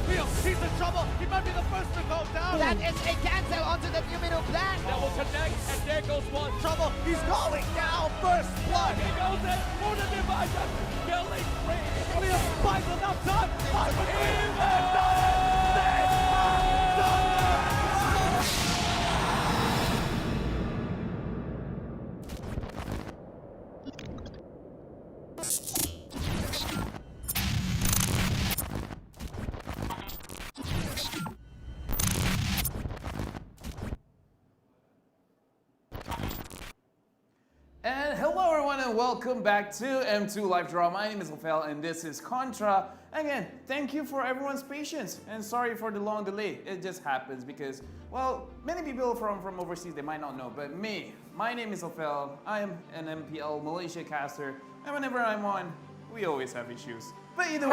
Leo, he's in trouble. He might be the first to go down. That is a cancel onto the new middle plan. That will connect, and there goes one. Trouble. He's going down. First blood. He goes in for the division, killing free. Leo finds enough time. And hello everyone and welcome back to M2 Live Draw. My name is Laphel and this is Qontra. Again, thank you for everyone's patience and sorry for the long delay. It just happens because, well, many people from overseas, they might not know, but my name is Laphel. I am an MPL Malaysia caster and whenever I'm on, we always have issues. But either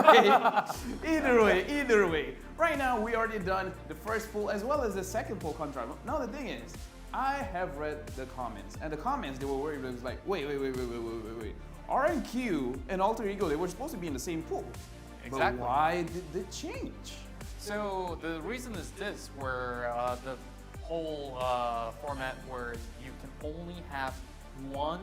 way, right now we already done the first pool as well as the second pool Qontra. Now the thing is, I have read the comments, and the comments they were worried. It was like, wait. RNQ and Alter Ego, they were supposed to be in the same pool. Exactly. But why did they change? So the reason is this, where the whole format where you can only have one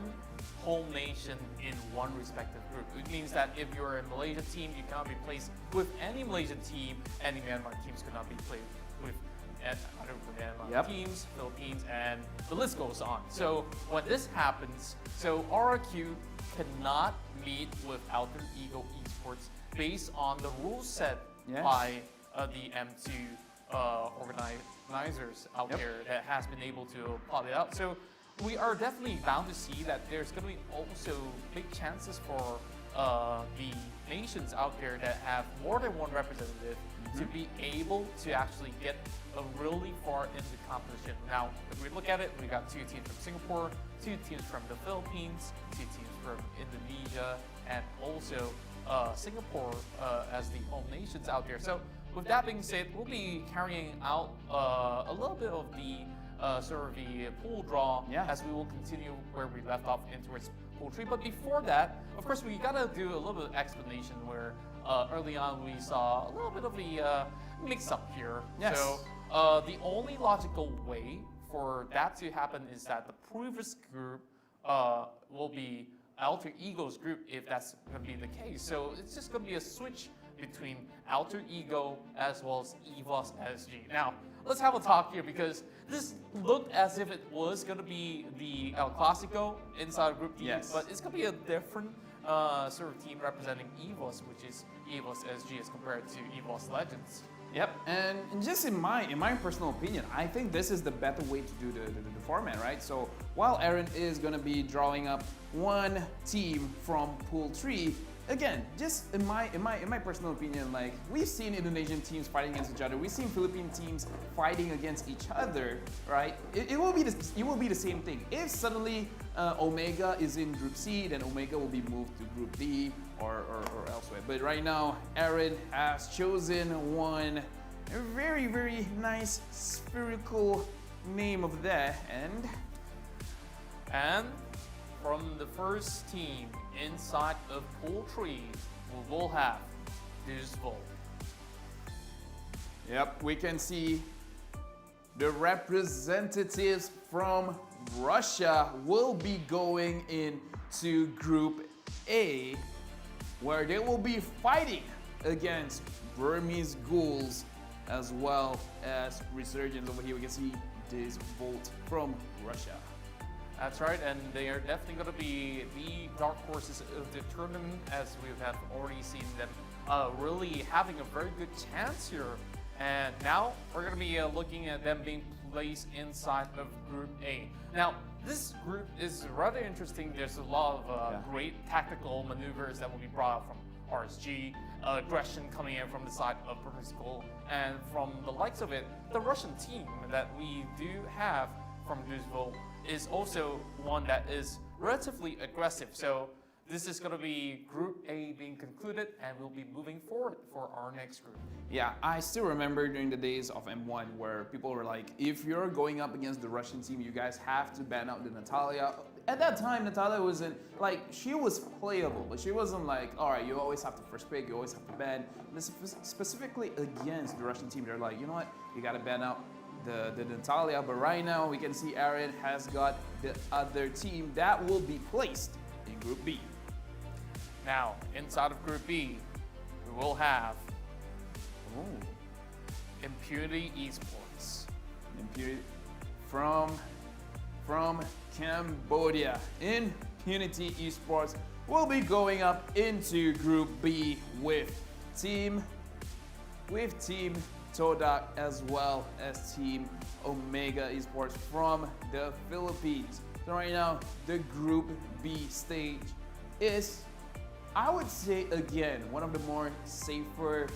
home nation in one respective group. It means that if you're a Malaysia team, you cannot be placed with any Malaysian team, any Myanmar teams could not be played with other Myanmar teams, Philippines, and the list goes on. So when this happens, so RRQ cannot meet with Alter Ego Esports based on the rules set by the M2 organizers out there that has been able to plot it out. So we are definitely bound to see that there's going to be also big chances for the nations out there that have more than one representative to be able to actually get really far into the competition. Now, if we look at it, we got 2 teams from Singapore, 2 teams from the Philippines, 2 teams from Indonesia, and also Singapore as the home nations out there. So with that being said, we'll be carrying out a little bit of the sort of the pool draw as we will continue where we left off in towards pool 3. But before that, of course, we gotta do a little bit of explanation where early on we saw a little bit of a mix-up here. Yes. So the only logical way for that to happen is that the previous group will be Alter Ego's group if that's going to be the case. So it's just going to be a switch between Alter Ego as well as EVOS SG. Now, let's have a talk here because this looked as if it was going to be the El Clasico inside Group D, but it's going to be a different sort of team representing EVOS, which is EVOS SG as compared to EVOS Legends. Yep, and just in my personal opinion, I think this is the better way to do the format, right? So while Aaron is gonna be drawing up one team from Pool 3, again, just in my personal opinion, like we've seen Indonesian teams fighting against each other, we've seen Philippine teams fighting against each other, right? It will be the same thing. If suddenly Omega is in Group C, then Omega will be moved to Group D or elsewhere. But right now, Aaron has chosen one very nice spherical name of that, and from the first team inside of Pool 3, we will have Dusvol. Yep, we can see the representatives from Russia will be going into Group A, where they will be fighting against Burmese Ghouls as well as Resurgence. Over here we can see this Volt from Russia. That's right, and they are definitely going to be the dark horses of the tournament, as we have already seen them really having a very good chance here. And now we're going to be looking at them being placed inside of Group A. Now, this group is rather interesting. There's a lot of great tactical maneuvers that will be brought out from RSG, aggression coming in from the side of Burmese Ghoul, and from the likes of it, the Russian team that we do have from Dusvol is also one that is relatively aggressive. So this is going to be Group A being concluded, and we'll be moving forward for our next group. Yeah, I still remember during the days of M1 where people were like, if you're going up against the Russian team, you guys have to ban out the Natalia. At that time, Natalia wasn't, like, she was playable, but she wasn't like, all right, you always have to first pick, you always have to ban. And specifically against the Russian team, they're like, you know what, you gotta ban out the Natalia. But right now, we can see Aaron has got the other team that will be placed in Group B. Now, inside of Group B, we will have Impunity Esports. Impunity from Cambodia. Impunity Esports will be going up into Group B with Team Todak as well as Team Omega Esports from the Philippines. So right now, the Group B stage is, I would say again, one of the more safer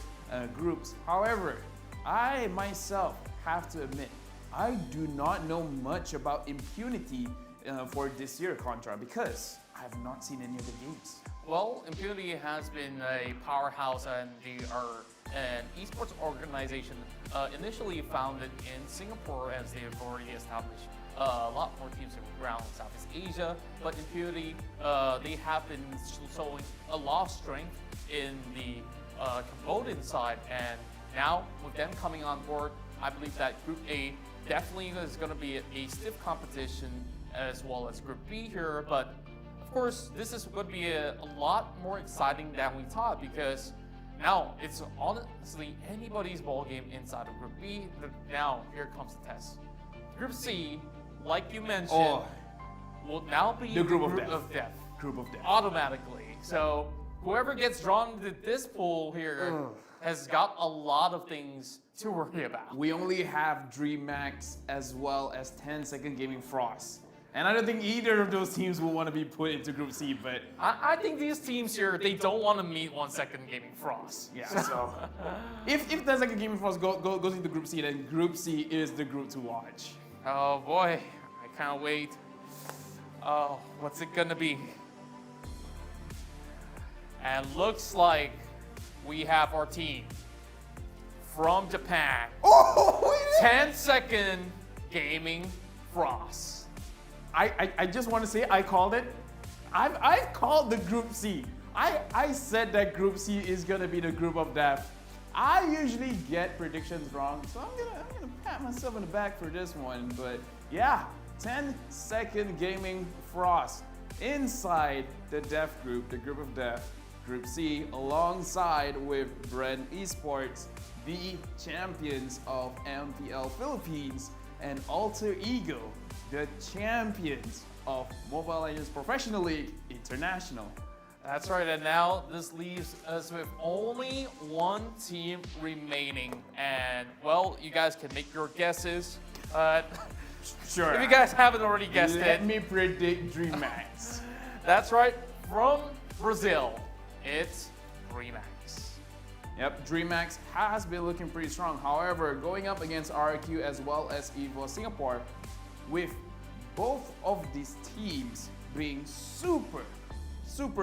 groups. However, I myself have to admit, I do not know much about Impunity for this year, Qontra, because I have not seen any of the games. Well, Impunity has been a powerhouse, and they are an esports organization initially founded in Singapore, as they have already established a lot more teams around Southeast Asia. But Impunity, they have been showing a lot of strength in the Cambodian side, and now with them coming on board, I believe that Group A definitely is going to be a stiff competition, as well as Group B here. But of course, this is going to be a lot more exciting than we thought, because now it's honestly anybody's ball game inside of Group B. Now here comes the test. Group C, like you mentioned, will now be the Group of Death. Group of Death. Automatically. So whoever gets drawn to this pool here has got a lot of things to worry about. We only have DreamHack as well as 10-second Gaming Frost. And I don't think either of those teams will want to be put into Group C, but I think these teams here, they don't want to meet 1-second Gaming Frost. yeah, so if 10-second Gaming Frost goes into Group C, then Group C is the group to watch. Oh boy, I can't wait. Oh, what's it gonna be? And looks like we have our team from Japan. 10-second Gaming Frost. I just want to say I called it. I've called the Group C. I said that Group C is gonna be the group of death. I usually get predictions wrong, so I'm gonna pat myself on the back for this one. But yeah, 10-second Gaming Frost inside the death group, the group of death, Group C, alongside with Brand Esports, the champions of MPL Philippines, and Alter Ego, the champions of Mobile Legends Professional League International. That's right, and now this leaves us with only one team remaining. And well, you guys can make your guesses. Sure. If you guys haven't already guessed Let me predict DreamHack. that's right, from Brazil, it's DreamHack. Yep, DreamHack has been looking pretty strong. However, going up against RQ as well as EVO Singapore, with both of these teams being super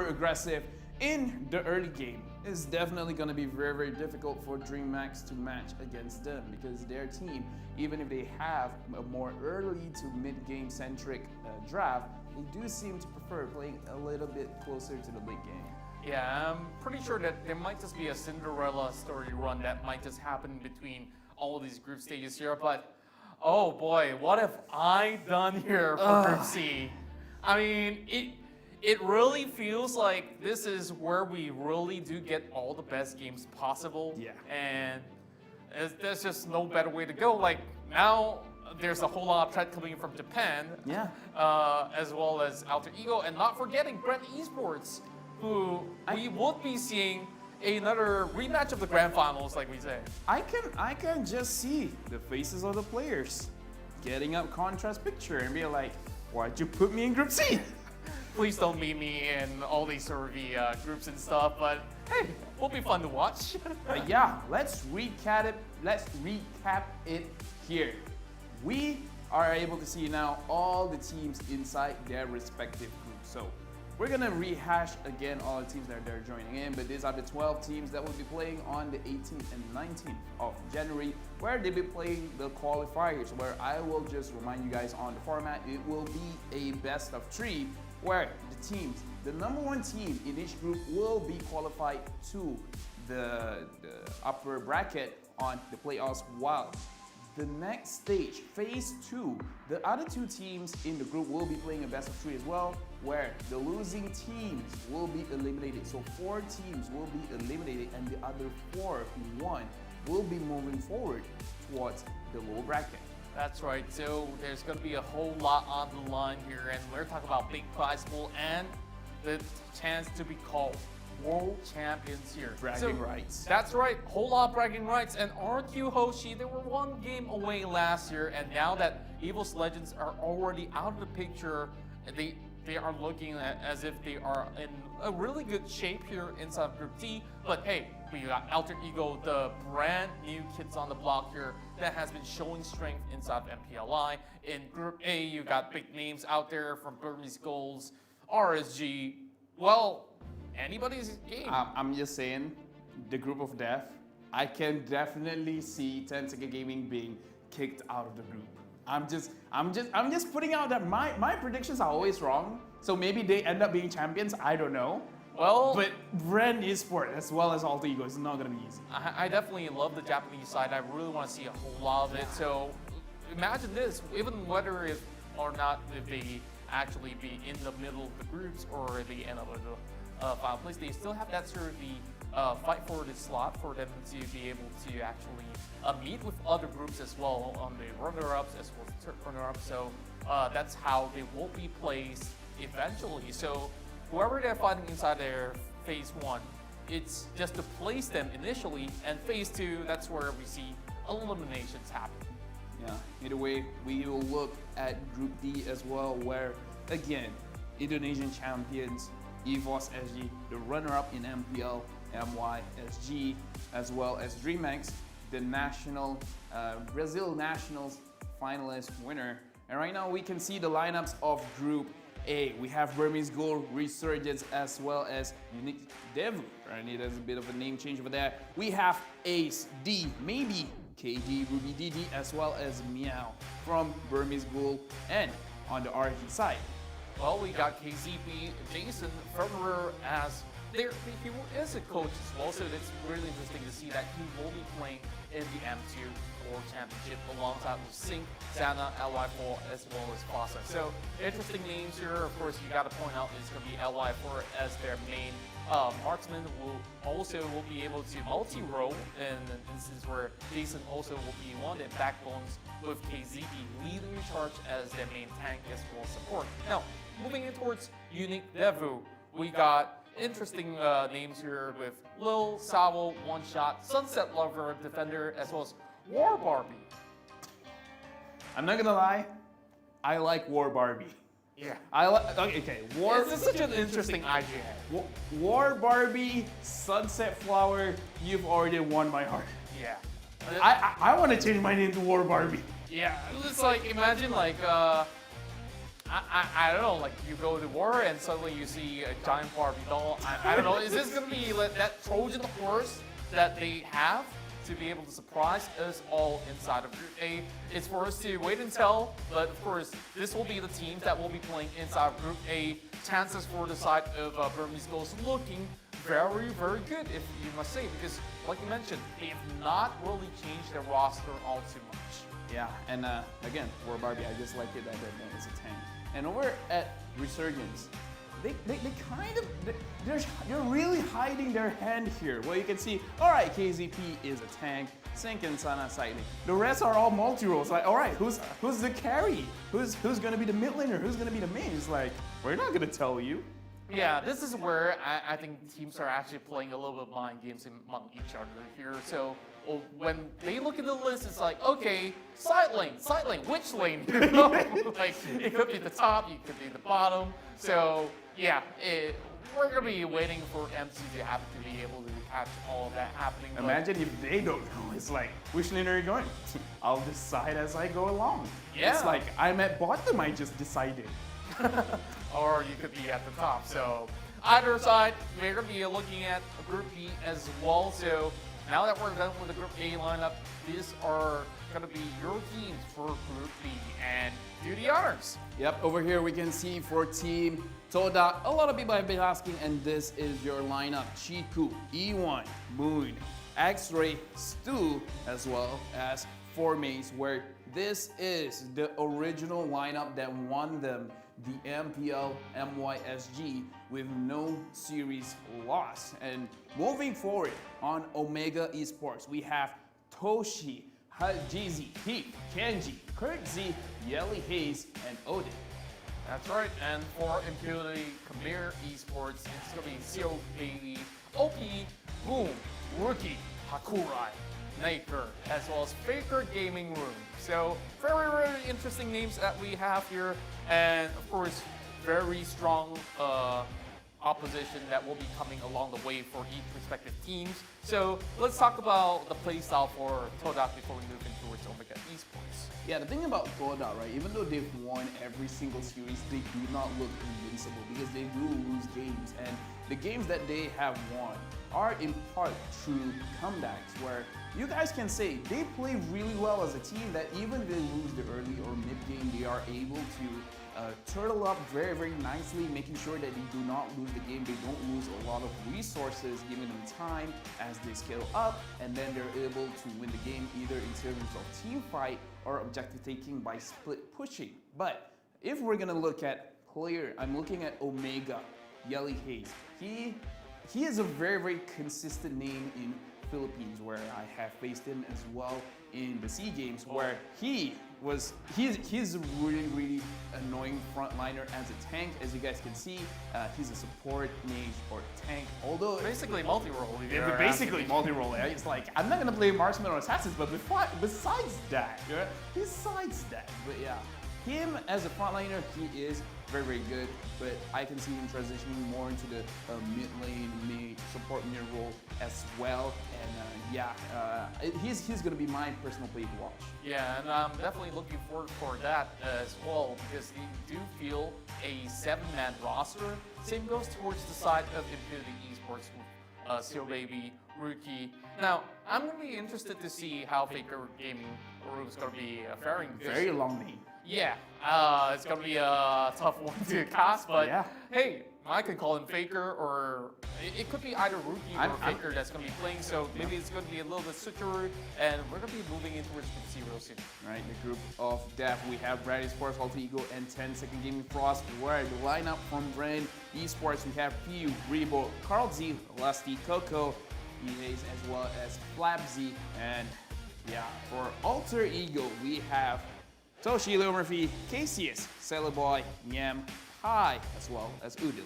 aggressive in the early game, is definitely going to be very difficult for DreamHack to match against them, because their team, even if they have a more early to mid-game centric draft, they do seem to prefer playing a little bit closer to the late game. Yeah, I'm pretty sure that there might just be a Cinderella story run that might just happen between all of these group stages here, but oh boy, what have I done here for Group C? I mean, it really feels like this is where we really do get all the best games possible. Yeah. And there's just no better way to go. Like now, there's a whole lot of threat coming from Japan. Yeah. As well as Alter Ego, and not forgetting Brand Esports, who we would be seeing another rematch of the grand finals, like we say. I can just see the faces of the players getting up Qontra's picture and be like, why'd you put me in Group C? Please don't meet me in all these sort of groups and stuff, but hey, will be fun to watch. But yeah, let's recap it here. We are able to see now all the teams inside their respective groups. So we're gonna rehash again all the teams that they're joining in, but these are the 12 teams that will be playing on the 18th and 19th of January, where they'll be playing the qualifiers, where I will just remind you guys on the format. It will be a best of 3, where the teams, the number 1 team in each group will be qualified to the upper bracket on the playoffs, while the next stage, phase 2, the other 2 teams in the group will be playing a best of 3 as well, where the losing teams will be eliminated. So 4 teams will be eliminated, and the other 4 who won will be moving forward towards the lower bracket. That's right. So there's going to be a whole lot on the line here, and we're talking about big prize pool and the chance to be called world champions here. Bragging rights. That's right, whole lot of bragging rights. And aren't you, Hoshi? They were 1 game away last year, and now that Evil's Legends are already out of the picture, they are looking as if they are in a really good shape here inside Group D. But hey, we got Alter Ego, the brand new kids on the block here that has been showing strength inside MPLI. In Group A, you got big names out there from Burmese Goals, RSG. Well, anybody's game. I'm just saying, the group of death, I can definitely see Tentacle Gaming being kicked out of the group. I'm just putting out that my predictions are always wrong. So maybe they end up being champions. I don't know. Well, but Ren Esport as well as Alter Ego is not gonna be easy. I definitely love the Japanese side. I really want to see a whole lot of it. So imagine this, even whether if or not if they actually be in the middle of the groups or the end of the final place, they still have that sort of the fight for the slot for them to be able to actually meet with other groups as well on the runner-ups as well as runner-ups. So that's how they will be placed eventually. So whoever they're fighting inside their phase 1, it's just to place them initially, and phase 2, that's where we see eliminations happen. Yeah, either way, we will look at Group D as well, where again, Indonesian champions, EVOS SG, the runner-up in MPL, MYSG, as well as DreamX, the national Brazil Nationals finalist winner. And right now we can see the lineups of Group A. We have Burmese Gold, Resurgence, as well as Unique Dev. Right, there's a bit of a name change over there. We have Ace D, maybe KD, Ruby DD, as well as Meow from Burmese Gold. And on the RG side, well, we got KZP, Jason Ferrer as there. He is a coach as well, so it's really interesting to see that he will be playing in the M2 World Championship alongside with Sync, Zana, LY4, as well as Fossa. So interesting names here. Of course, you got to point out it's going to be LY4 as their main marksman. Will be able to multi-roll in an instance where Jason also will be one of the backbones with KZP leading the charge as their main tank as well as support. Now, moving in towards Unique Devu, we got interesting names here with Lil, Sawo, One Shot, Sunset Lover, Defender, as well as War Barbie. I'm not gonna lie, I like War Barbie. Yeah. I like. Okay. War. This is such an interesting IGN. War Barbie, Sunset Flower. You've already won my heart. Yeah. I want to change my name to War Barbie. Yeah. It's like, imagine like I don't know, like you go to war and suddenly you see a giant Barbie doll. I don't know. Is this gonna be like that Trojan horse that they have to be able to surprise us all inside of Group A? It's for us to wait and tell, but of course, this will be the teams that will be playing inside of Group A. Chances for the side of Burmese Goals looking very, very good, if you must say, because like you mentioned, they have not really changed their roster all too much. Yeah, and again, War Barbie, I just like it that it's a tank. And over at Resurgence, they kind of, they're really hiding their hand here. Well, you can see, all right, KZP is a tank, Sync and Sana slightly. The rest are all multi-roles. Like, all right, who's the carry? Who's gonna be the mid laner? Who's gonna be the main? It's like, we're not gonna tell you. Yeah, this is where I think teams are actually playing a little bit of mind games among each other here. So when they look at the list, it's like, okay, side lane, which lane? You know? Like, it could be the top, it could be the bottom. So yeah, we're gonna be waiting for MC to happen to be able to catch all of that happening. Imagine if they don't know. It's like, which lane are you going? I'll decide as I go along. Yeah. It's like, I'm at bottom, I just decided. or you could be at the top. So either side, we're going to be looking at Group B as well. So now that we're done with the Group A lineup, these are going to be your teams for Group B, and do the honors. Yep, over here we can see for Team Toda, a lot of people have been asking, and this is your lineup. Chiku, E1, Moon, X-Ray, Stu, as well as Formace, where this is the original lineup that won them the MPL MYSG with no series loss. And moving forward on Omega Esports, we have Toshi, Hajizi, Heath, Kenji, Kurt Z, Yelly Hayes, and Odin. That's right, and for Impunity Khmer Esports, it's going to be Zero Baby, OP, Boom, Rookie, Hakurai, Naker, as well as Faker Gaming Room. So very, very interesting names that we have here, and of course, very strong opposition that will be coming along the way for each respective teams. So let's talk about the playstyle for Todak before we move in towards Omega Esports. Yeah, the thing about Toda, right, even though they've won every single series, they do not look invincible because they do lose games. And the games that they have won are in part through comebacks, where you guys can say they play really well as a team, that even if they lose the early or mid game, they are able to turtle up very, very nicely, making sure that they do not lose the game. They don't lose a lot of resources, giving them time as they scale up, and then they're able to win the game either in terms of team fight or objective taking by split pushing. But if we're gonna look at player, I'm looking at Omega, Yelly Hayes. He is a very, very consistent name in Philippines, where I have faced him as well in the SEA Games, where he's a really, really annoying frontliner as a tank. As you guys can see, he's a support, mage, or tank. Although Basically multi-role. basically multi-role. It's like, I'm not gonna play marksman or assassins, but besides that, but yeah, him as a frontliner, he is very, very good, but I can see him transitioning more into the mid lane, support mid role as well. And he's going to be my personal play to watch. Yeah, and I'm definitely looking forward for that as well, because they do feel a 7-man roster. Same goes towards the side of Impunity Esports with Zero Baby, Rookie. Now, I'm going to be interested to see how Faker Gaming Room is going to be faring. Very long name. Yeah, it's going to be a tough one to cast, but Yeah. hey, I can call him Faker, or it could be either Rookie or Faker that's going to be playing, so maybe it's going to be a little bit switcheroo, and we're going to be moving in towards Group 0 soon. Right, the group of death, we have Brand Esports, Alter Ego, and 10 Second Gaming Frost. Where the lineup from Brand Esports, we have Pew, Rebo, Carl Z, Lusty, Coco, EAs, as well as Flabzy. And yeah, for Alter Ego, we have Toshi, Leo Murphy, Cassius, Sailor Boy, Nyam, Pai, as well as Udu.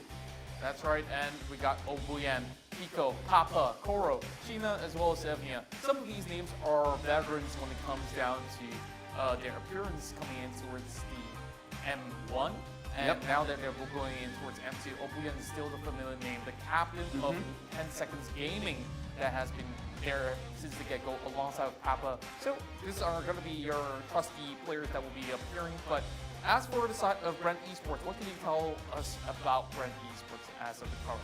That's right, and we got Obuyan, Pico, Papa, Koro, Sheena, as well as Evnia. Some of these names are veterans when it comes down to their appearance coming in towards the M1. And now that they're going in towards M2, Obuyan is still the familiar name, the captain of 10 Seconds Gaming that has been there since the get-go alongside with Papa. So these are going to be your trusty players that will be appearing. But as for the side of Brand Esports, what can you tell us about Brand Esports as of the current?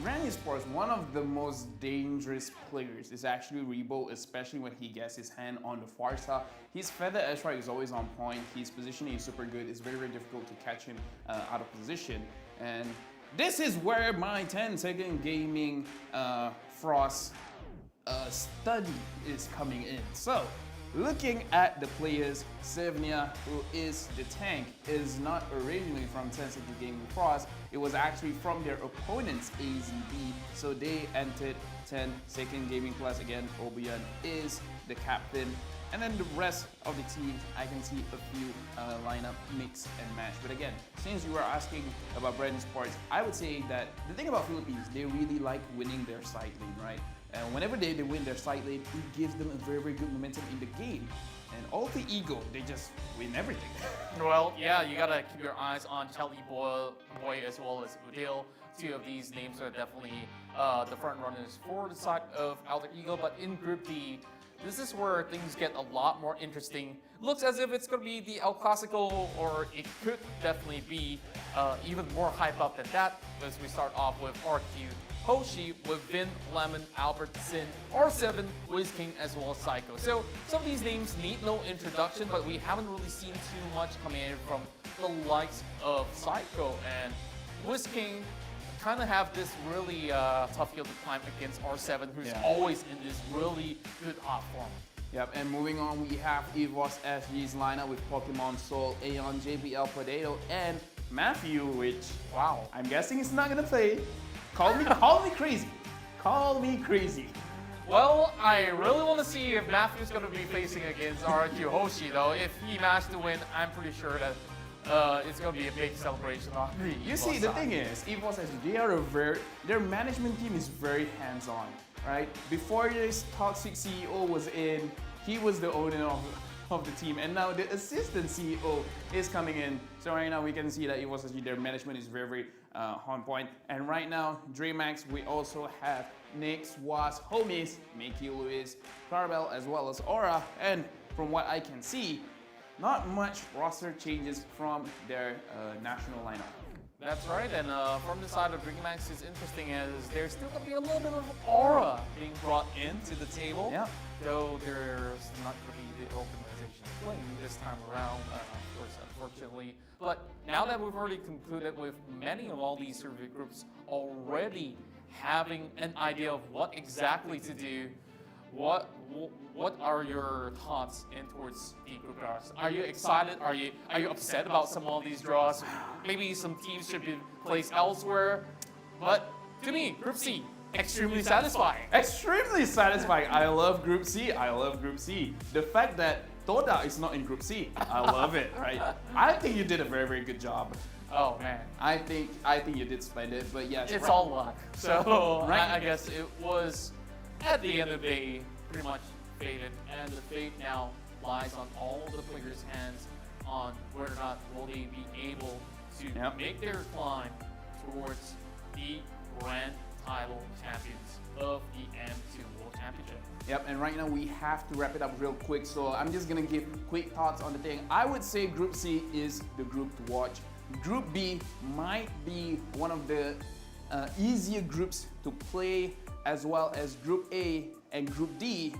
Brand Esports, one of the most dangerous players is actually Rebo, especially when he gets his hand on the Farsa. His feather airstrike is always on point. His positioning is super good. It's very, very difficult to catch him out of position. And this is where my 10 Second Gaming Frost study is coming in. So, looking at the players, Sevnia, who is the tank, is not originally from 10 Second Gaming Frost. It was actually from their opponent's AZB. So they entered 10 Second Gaming Plus. Again, Obian is the captain. And then the rest of the team, I can see a few lineup mix and match. But again, since you were asking about Brand Esports, I would say that the thing about Philippines, they really like winning their side lane, right? And whenever they win their side lane, it gives them a very, very good momentum in the game. And Alter Ego, they just win everything. Well, yeah, you gotta keep your eyes on Charlie Boy as well as Udil. Two of these names are definitely the front runners for the side of Alter Ego. But in Group D, this is where things get a lot more interesting. Looks as if it's going to be the El Clasico, or it could definitely be even more hype up than that, as we start off with RQ Hoshi with Vin, Lemon, Albert, Sin, R7, Wiz King, as well as Psycho. So some of these names need no introduction, but we haven't really seen too much coming in from the likes of Psycho and Wiz King. Kind of have this really tough hill to climb against R7, who's always in this really good hot form. Yep, and moving on, we have EVOS SG's lineup with Pokemon Soul, Aeon, JBL, Potato, and Matthew, which, wow, I'm guessing he's not gonna play. Call me crazy. Call me crazy. Well, I really want to see if Matthew's going to be facing against RQ Hoshi, though. If he managed to win, I'm pretty sure that it's going to be a big celebration on the You EVOS see, the side. thing is, EVOS SG, their management team is very hands-on, right? Before this toxic CEO was in, he was the owner of the team, and now the assistant CEO is coming in. So right now we can see that EVOS SG, their management is very, very on point. And right now, DreamHack, we also have Nyx, Was, Homies, Mickey, Lewis, Clarabelle, as well as Aura. And from what I can see, not much roster changes from their national lineup. That's right, and from the side of DreamHack, it's interesting as there's still going to be a little bit of aura being brought into the table. Yeah. Though there's not going to be the organization playing this time around, of course, unfortunately. But now that we've already concluded with many of all these survey groups already having an idea of what exactly to do, what are your thoughts in towards the group draws? Are you excited? Are you upset about some of these draws? Maybe some teams should be placed elsewhere. But to me, Group C, extremely satisfying. Extremely satisfying. I love Group C. I love Group C. The fact that Toda is not in Group C, I love it, right? I think you did a very, very good job. Oh man, I think you did splendid, but yes. it's right. all luck. So Right. I guess it was at the end of the day pretty much fated, and the fate now lies on all the players' hands on whether or not will they be able to make their climb towards the grand title champions of the M2 World Championship. Yep, and right now we have to wrap it up real quick, so I'm just gonna give quick thoughts on the thing. I would say Group C is the group to watch. Group B might be one of the easier groups to play, as well as Group A and Group D.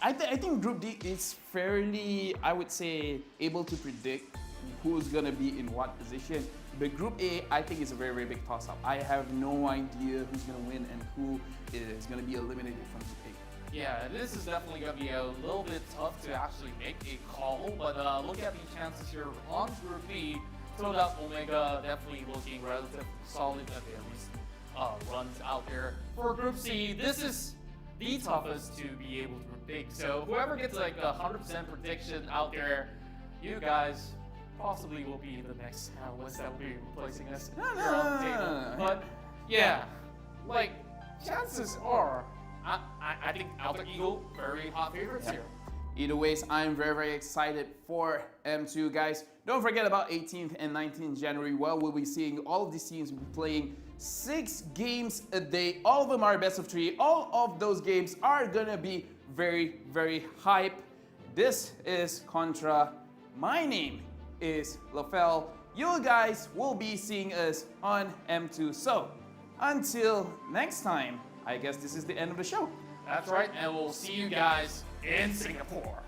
I think Group D is fairly, I would say, able to predict who's gonna be in what position. But Group A, I think, is a very, very big toss-up. I have no idea who's gonna win and who is gonna be eliminated from Group A. Yeah, this is definitely going to be a little bit tough to actually make a call, but look at the chances here on Group B. Toda Omega definitely looking relatively solid at the least runs out there. For Group C, this is the toughest to be able to predict. So whoever gets like a 100% prediction out there, you guys possibly will be the next analyst that will be replacing us here on the table. But yeah, like chances are, I think Alter Eagle, very hot favorites here. Either ways, I'm very, very excited for M2, guys. Don't forget about 18th and 19th January, where we'll be seeing all of these teams playing 6 games a day. All of them are best of 3. All of those games are gonna be very, very hype. This is Qontra. My name is Laphel. You guys will be seeing us on M2. So, until next time, I guess this is the end of the show. That's right, and we'll see you guys in Singapore.